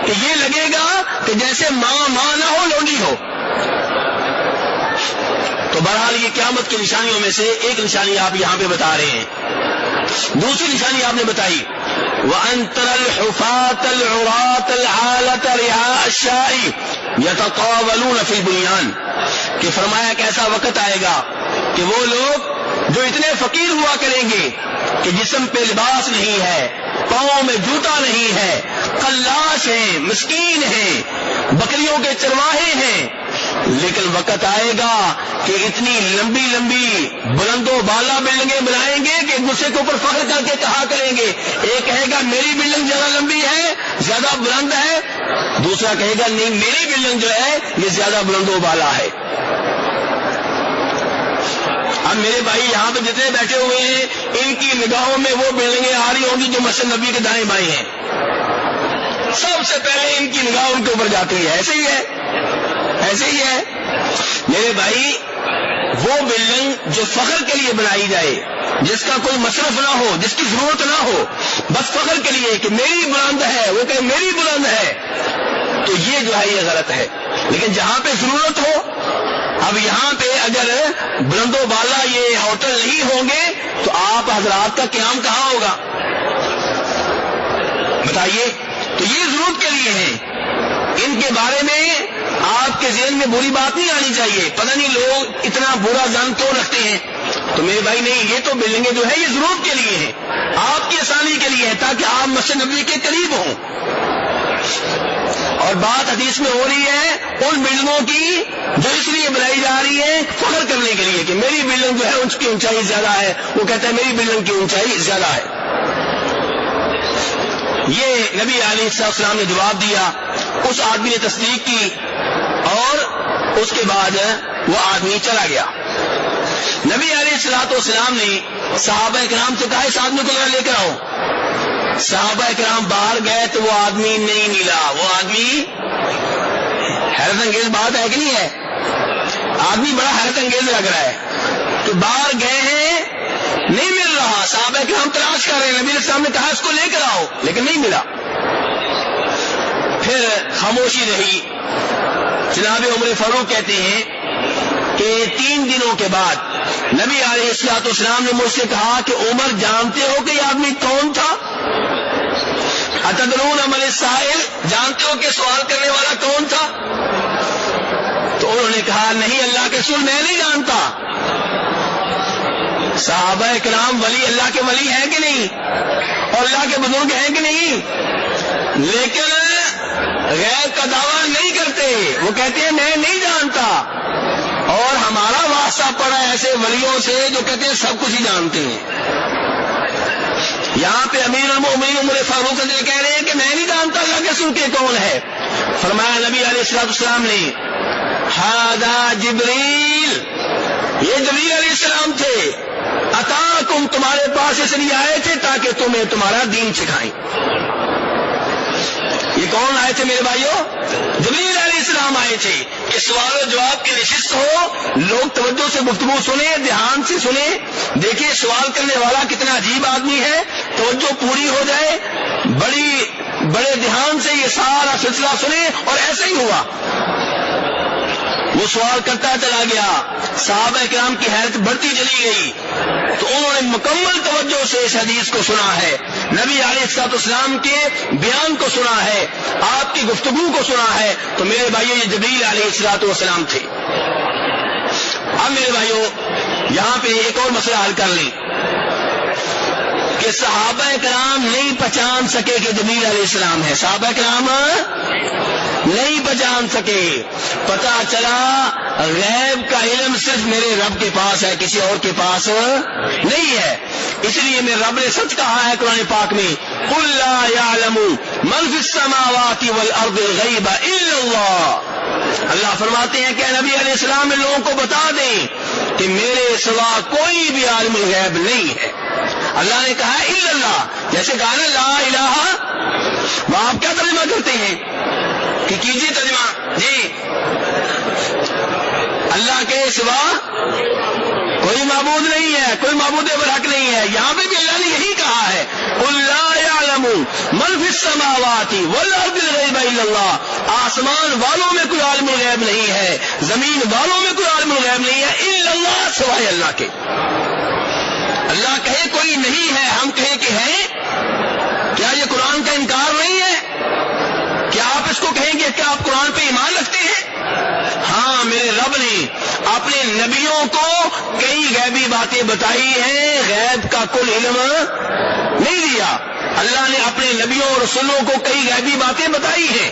کہ یہ لگے گا کہ جیسے ماں نہ ہو، لونڈی ہو. تو بہرحال یہ قیامت کی نشانیوں میں سے ایک نشانی آپ یہاں پہ بتا رہے ہیں. دوسری نشانی آپ نے بتائی وَأَن تَرَى الْحُفَاةَ الْعُرَاةَ الْعَالَةَ رِعَاءَ الشَّاءِ يَتَطَاوَلُونَ فِي الْبُنْيَانِ، کہ فرمایا کہ ایسا وقت آئے گا کہ وہ لوگ جو اتنے فقیر ہوا کریں گے کہ جسم پہ لباس نہیں ہے، پاؤں میں جوتا نہیں ہے، قلاش ہیں، مسکین ہیں، بکریوں کے چرواہے ہیں، لیکن وقت آئے گا کہ اتنی لمبی لمبی بلند و بالا بلڈنگیں بنائیں گے کہ ایک دوسرے کے اوپر فخر کر کے کہا کریں گے. ایک کہے گا میری بلڈنگ زیادہ لمبی ہے، زیادہ بلند ہے، دوسرا کہے گا نہیں میری بلڈنگ جو ہے یہ زیادہ بلند و بالا ہے. اب میرے بھائی یہاں پہ جتنے بیٹھے ہوئے ہیں ان کی نگاہوں میں وہ بلڈنگیں آ رہی ہوں گی جو مسجد نبی کے دائیں بائیں ہیں. سب سے پہلے ان کی نگاہ ان کے اوپر جاتی ہے. ایسے ہی ہے، ایسے ہی ہے میرے بھائی. وہ بلڈنگ جو فخر کے لیے بنائی جائے، جس کا کوئی مصرف نہ ہو، جس کی ضرورت نہ ہو، بس فخر کے لیے کہ میری بلند ہے، وہ کہ میری بلند ہے، تو یہ جو ہے یہ غلط ہے. لیکن جہاں پہ ضرورت ہو، اب یہاں پہ اگر بلند و بالا یہ ہوٹل نہیں ہوں گے تو آپ حضرات کا قیام کہاں ہوگا بتائیے؟ تو یہ ضرورت کے لیے ہیں. ان کے بارے میں آپ کے ذہن میں بری بات نہیں آنی چاہیے. پتہ نہیں لوگ اتنا برا جان کیوں رکھتے ہیں. تو میرے بھائی نہیں، یہ تو بلڈنگیں جو ہے یہ ضرورت کے لیے ہیں، آپ کی آسانی کے لیے ہے، تاکہ آپ مسجد نبوی کے قریب ہوں. اور بات حدیث میں ہو رہی ہے ان بلڈنگوں کی جو اس لیے بنائی جا رہی ہے فخر کرنے کے لیے کہ میری بلڈنگ جو ہے اس کی اونچائی زیادہ ہے. وہ کہتا ہے میری بلڈنگ کی اونچائی زیادہ ہے. یہ نبی علیہ السلام نے جواب دیا. اس آدمی نے تصدیق کی اور اس کے بعد وہ آدمی چلا گیا. نبی علیہ السلام نے صحابہ کرام سے کہا اس آدمی کو ذرا لے کر آؤ. صحابہ کرام باہر گئے تو وہ آدمی نہیں ملا. وہ آدمی، حیرت انگیز بات ہے کہ نہیں ہے؟ آدمی بڑا حیرت انگیز لگ رہا ہے کہ باہر گئے ہیں نہیں مل رہا. صحابہ کرام تلاش کر رہے ہیں. نبی علیہ السلام نے کہا اس کو لے کر آؤ، لیکن نہیں ملا. پھر خاموشی رہی. جناب عمر فاروق کہتے ہیں کہ 3 دنوں کے بعد نبی علیہ السلام نے مجھ سے کہا کہ عمر جانتے ہو کہ یہ آدمی کون تھا؟ اتدرون من السائل، جانتے ہو کہ سوال کرنے والا کون تھا؟ تو انہوں نے کہا نہیں اللہ کے رسول میں نہیں جانتا. صحابہ کرام ولی اللہ کے ولی ہیں کہ نہیں، اور اللہ کے بزرگ ہیں کہ نہیں، لیکن غیب کا دعویٰ نہیں کرتے. وہ کہتے ہیں میں نہیں جانتا. اور ہمارا واسطہ پڑا ایسے ولیوں سے جو کہتے ہیں سب کچھ ہی جانتے ہیں. یہاں پہ امیر المومنین عمر فاروق سے کہہ رہے ہیں کہ میں نہیں جانتا اللہ کے رسول کے کون ہے. فرمایا نبی علیہ السلام نے ھذا جبریل، یہ جبریل علیہ السلام تھے. اتاکم، تمہارے پاس اس لیے آئے تھے تاکہ تمہیں تمہارا دین سکھائیں. یہ کون آئے تھے میرے بھائیوں؟ جبریل علیہ السلام آئے تھے کہ سوال و جواب کی نشست ہو، لوگ توجہ سے گفتگو سنیں، دھیان سے سنیں، دیکھیں سوال کرنے والا کتنا عجیب آدمی ہے، توجہ پوری ہو جائے، بڑے دھیان سے یہ سارا سلسلہ سنیں. اور ایسا ہی ہوا، وہ سوال کرتا چلا گیا، صحابہ کرام کی حیرت بڑھتی چلی گئی، تو انہوں نے مکمل توجہ سے اس حدیث کو سنا ہے، نبی علیہ الصلوۃ والسلام کے بیان کو سنا ہے، آپ کی گفتگو کو سنا ہے. تو میرے بھائیو یہ جبریل علیہ الصلوۃ والسلام تھے. اب میرے بھائیو یہاں پہ ایک اور مسئلہ حل کر لیں کہ صحابہ کرام نہیں پہچان سکے کہ جبریل علیہ السلام ہے. صحابہ کرام نہیں پہچان سکے. پتا چلا غیب کا علم صرف میرے رب کے پاس ہے، کسی اور کے پاس نہیں ہے. اس لیے میرے رب نے سچ کہا ہے قرآن پاک میں، قُلْ لَا يَعْلَمُ مَنْ فِي السَّمَاوَاتِ وَالْأَرْضِ الْغَيْبَ إِلَّا اللَّهُ. اللہ فرماتے ہیں کہ نبی علیہ السلام لوگوں کو بتا دیں کہ میرے سوا کوئی بھی عالم الغیب نہیں ہے. اللہ نے کہا الا اللہ، جیسے کہا نا لا الہ، وہ آپ کیا ترجمہ کرتے ہیں کہ کیجیے ترجمہ جی، اللہ کے سوا کوئی معبود نہیں ہے، کوئی معبود برحق نہیں ہے. یہاں پہ بھی اللہ نے یہی کہا ہے قُلْ لَا يَعْلَمُ مَنْ فِي السَّمَاوَاتِ وَالْأَرْضِ الْغَيْبَ إِلَّا اللَّهُ. آسمان والوں میں کوئی عالم الغیب نہیں ہے، زمین والوں میں کوئی عالم الغیب نہیں ہے، الا اللہ، سوائے اللہ کے. اللہ کہے کوئی نہیں ہے، ہم کہیں کہ ہے، کیا یہ قرآن کا انکار نہیں ہے؟ کیا آپ اس کو کہیں گے کہ آپ قرآن پہ ایمان رکھتے ہیں؟ ہاں، میرے رب نے اپنے نبیوں کو کئی غیبی باتیں بتائی ہیں، غیب کا کل علم نہیں دیا. اللہ نے اپنے نبیوں اور رسولوں کو کئی غیبی باتیں بتائی ہیں،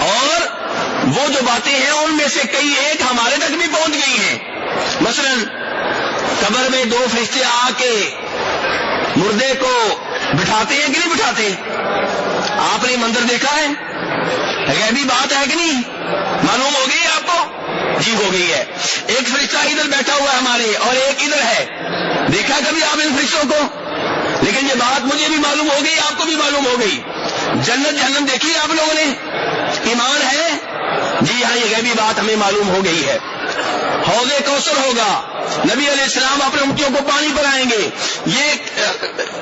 اور وہ جو باتیں ہیں ان میں سے کئی ایک ہمارے تک بھی پہنچ گئی ہیں. مثلا قبر میں دو فرشتے آ کے مردے کو بٹھاتے ہیں کہ نہیں بٹھاتے؟ آپ نے منظر دیکھا ہے؟ غیبی بات ہے کہ نہیں؟ معلوم ہو گئی آپ کو؟ جی ہو گئی ہے. ایک فرشتہ ادھر بیٹھا ہوا ہے ہمارے، اور ایک ادھر ہے. دیکھا کبھی آپ ان فرشتوں کو؟ لیکن یہ بات مجھے بھی معلوم ہو گئی، آپ کو بھی معلوم ہو گئی. جنت جہنم دیکھی آپ لوگوں نے؟ ایمان ہے؟ جی ہاں، یہ غیبی بات ہمیں معلوم ہو گئی ہے. حوض کوثر ہوگا، نبی علیہ السلام اپنے امتیوں کو پانی پلائیں گے. یہ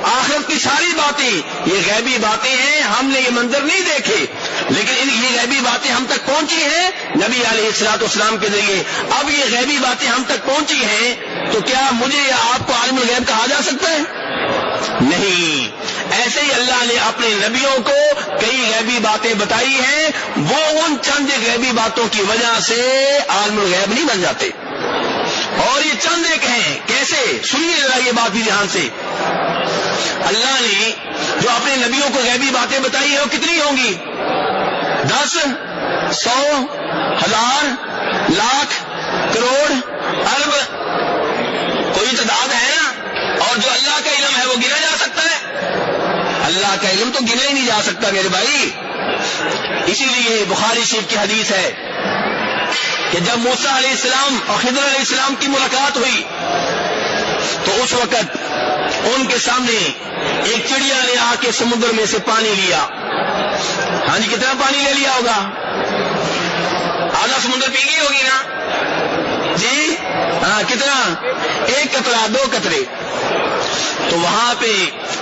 آخرت کی ساری باتیں یہ غیبی باتیں ہیں، ہم نے یہ منظر نہیں دیکھے، لیکن یہ غیبی باتیں ہم تک پہنچی ہیں نبی علیہ الصلوۃ والسلام کے ذریعے. اب یہ غیبی باتیں ہم تک پہنچی ہیں تو کیا مجھے یا آپ کو عالم الغیب کہا جا سکتا ہے؟ نہیں. ایسے ہی اللہ نے اپنے نبیوں کو کئی غیبی باتیں بتائی ہیں، وہ ان چند غیبی باتوں کی وجہ سے عالم الغیب نہیں بن جاتے. اور یہ چند ایک ہیں، کیسے؟ سنیے ذرا یہ بات بھی دھیان سے. اللہ نے جو اپنے نبیوں کو غیبی باتیں بتائی ہیں وہ کتنی ہوں گی؟ 10، 100، 1000، لاکھ، کروڑ، ارب، کوئی تعداد ہے نا. اور جو اللہ کا علم ہے وہ گنا جا سکتا ہے؟ اللہ کا علم تو گنا ہی نہیں جا سکتا میرے بھائی. اسی لیے بخاری شریف کی حدیث ہے کہ جب موسیٰ علیہ السلام اور خضر علیہ السلام کی ملاقات ہوئی تو اس وقت ان کے سامنے ایک چڑیا نے آ کے سمندر میں سے پانی لیا. ہاں جی، کتنا پانی لے لیا ہوگا؟ آدھا سمندر پی گئی ہوگی نا جی. ہاں، کتنا؟ 1 قطرہ، 2 قطرے. تو وہاں پہ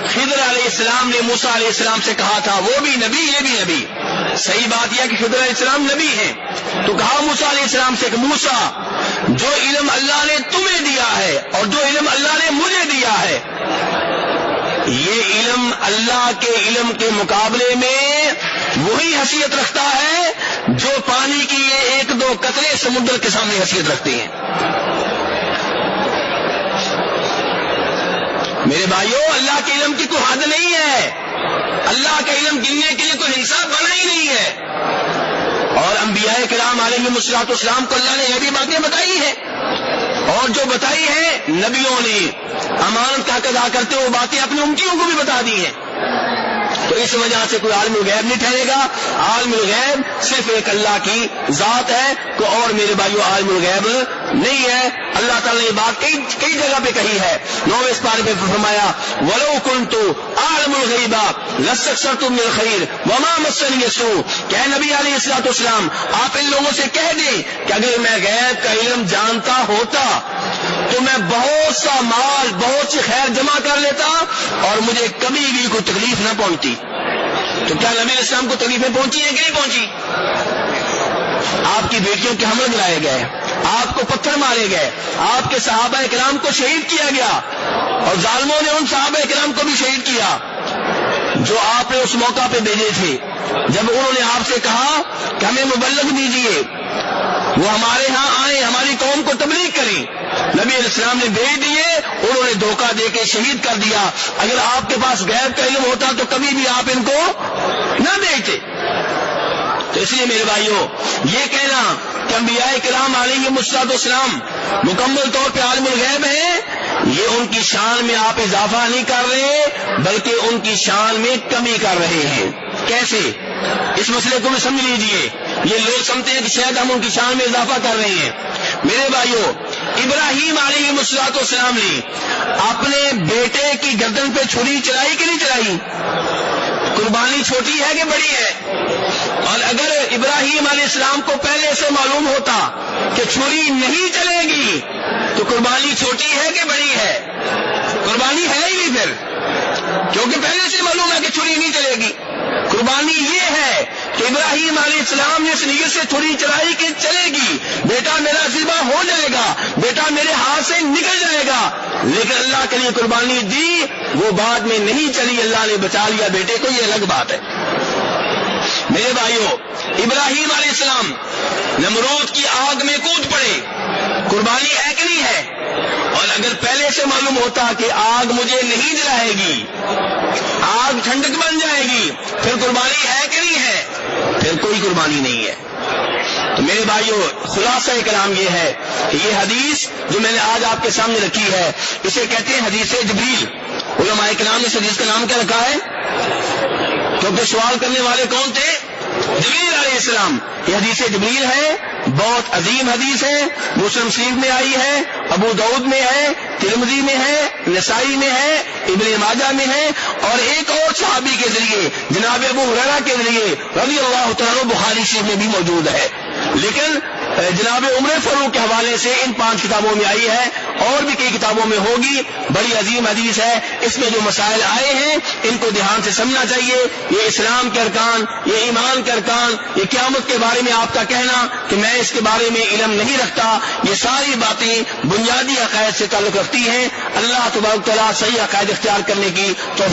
خضر علیہ السلام نے موسیٰ علیہ السلام سے کہا تھا، وہ بھی نبی یہ بھی نبی. صحیح بات یہ کہ خضر علیہ السلام نبی ہیں. تو کہا موسیٰ علیہ السلام سے کہ موسیٰ، جو علم اللہ نے تمہیں دیا ہے اور جو علم اللہ نے مجھے دیا ہے، یہ علم اللہ کے علم کے مقابلے میں وہی حیثیت رکھتا ہے جو پانی کی یہ 1-2 قطرے سمندر کے سامنے حیثیت رکھتے ہیں. میرے بھائیوں، اللہ کے علم کی کوئی حد نہیں ہے. اللہ کا علم گننے کے لیے کوئی حساب بنا ہی نہیں ہے. اور انبیاء کرام علیہم الصلوۃ والسلام کو اللہ نے یہ بھی باتیں بتائی ہیں، اور جو بتائی ہیں نبیوں نے امانت کا حق ادا کرتے ہوئے باتیں اپنے امتیوں کو بھی بتا دی ہیں. تو اس وجہ سے کوئی عالم الغیب نہیں ٹھہرے گا. عالم الغیب صرف ایک اللہ کی ذات ہے، کوئی اور میرے بھائیوں عالم الغیب نہیں ہے. اللہ تعالیٰ نے یہ بات کئی جگہ پہ کہی ہے. 9ویں پارے پہ فرمایا وَلَوْ كُنْتُ اعلم الغیب لاستکثرت من الخیر وما مسنی السوء، کہ اے نبی علیہ الصلوۃ والسلام آپ ان لوگوں سے کہہ دیں کہ اگر میں غیب کا علم جانتا ہوتا تو میں بہت سا مال، بہت سی خیر جمع کر لیتا اور مجھے کبھی بھی کوئی تکلیف نہ پہنچتی۔ تو کیا نبی علیہ السلام کو تکلیفیں پہنچی ہیں کہ نہیں پہنچی؟ آپ کی بیٹیوں کے حمل گرائے گئے، آپ کو پتھر مارے گئے، آپ کے صحابہ کرام کو شہید کیا گیا، اور ظالموں نے ان صحابہ کرام کو بھی شہید کیا جو آپ نے اس موقع پہ بھیجے تھے۔ جب انہوں نے آپ سے کہا کہ ہمیں مبلغ دیجیے، وہ ہمارے ہاں آئیں، ہماری قوم کو تبلیغ کریں، نبی علیہ السلام نے بھیج دیے، انہوں نے دھوکہ دے کے شہید کر دیا۔ اگر آپ کے پاس غیب کا علم ہوتا تو کبھی بھی آپ ان کو نہ بھیجتے۔ تو اس لیے میرے بھائیوں، یہ کہنا کہ انبیاء کرام علیہم السلام مکمل طور پہ عالم الغیب ہیں، یہ ان کی شان میں آپ اضافہ نہیں کر رہے بلکہ ان کی شان میں کمی کر رہے ہیں۔ کیسے؟ اس مسئلے کو بھی سمجھ لیجئے۔ یہ لوگ سمجھتے ہیں کہ شاید ہم ان کی شان میں اضافہ کر رہے ہیں۔ میرے بھائیوں، ابراہیم علیہ السلام نے اپنے بیٹے کی گردن پہ چھری چلائی کہ نہیں چلائی؟ قربانی چھوٹی ہے کہ بڑی ہے؟ اور اگر ابراہیم علیہ السلام کو پہلے سے معلوم ہوتا کہ چھری نہیں چلے گی تو قربانی چھوٹی ہے کہ بڑی ہے؟ قربانی ہے ہی نہیں پھر، کیونکہ پہلے سے معلوم ہے کہ چھری نہیں چلے گی۔ قربانی یہ ہے کہ ابراہیم علیہ السلام نے اس نیت سے چھری چلائی کہ چلے گی، بیٹا میرا ذبح ہو جائے گا، بیٹا میرے ہاتھ سے نکل جائے گا، لیکن اللہ کے لیے قربانی دی، وہ بعد میں نہیں چلی، اللہ نے بچا لیا بیٹے کو، یہ الگ بات ہے۔ میرے بھائیوں، ابراہیم علیہ السلام نمرود کی آگ میں کود پڑے، قربانی ہے کہ نہیں ہے؟ اور اگر پہلے سے معلوم ہوتا کہ آگ مجھے نہیں جلائے گی، آگ ٹھنڈک بن جائے گی، پھر قربانی ہے کہ نہیں ہے؟ پھر کوئی قربانی نہیں ہے۔ تو میرے بھائیوں، خلاصہ کلام یہ ہے کہ یہ حدیث جو میں نے آج آپ کے سامنے رکھی ہے، اسے کہتے ہیں حدیث جبریل۔ علماء کرام نے اس حدیث کا نام کیا رکھا ہے؟ کیونکہ سوال کرنے والے کون تھے؟ جبریل علیہ السلام۔ یہ حدیث جبریل ہے، بہت عظیم حدیث ہے، مسلم شریف میں آئی ہے، ابو داؤد میں ہے، ترمذی میں ہے، نسائی میں ہے، ابن ماجہ میں ہے، اور ایک اور صحابی کے ذریعے جناب ابو ہریرہ کے ذریعے رضی اللہ تعالیٰ بخاری شریف میں بھی موجود ہے، لیکن جناب عمر فاروق کے حوالے سے ان 5 کتابوں میں آئی ہے، اور بھی کئی کتابوں میں ہوگی۔ بڑی عظیم حدیث ہے، اس میں جو مسائل آئے ہیں ان کو دھیان سے سمجھنا چاہیے۔ یہ اسلام کے ارکان، یہ ایمان کے ارکان، یہ قیامت کے بارے میں آپ کا کہنا کہ میں اس کے بارے میں علم نہیں رکھتا، یہ ساری باتیں بنیادی عقائد سے تعلق رکھتی ہیں۔ اللہ تبارک و تعالیٰ صحیح عقائد اختیار کرنے کی توفیق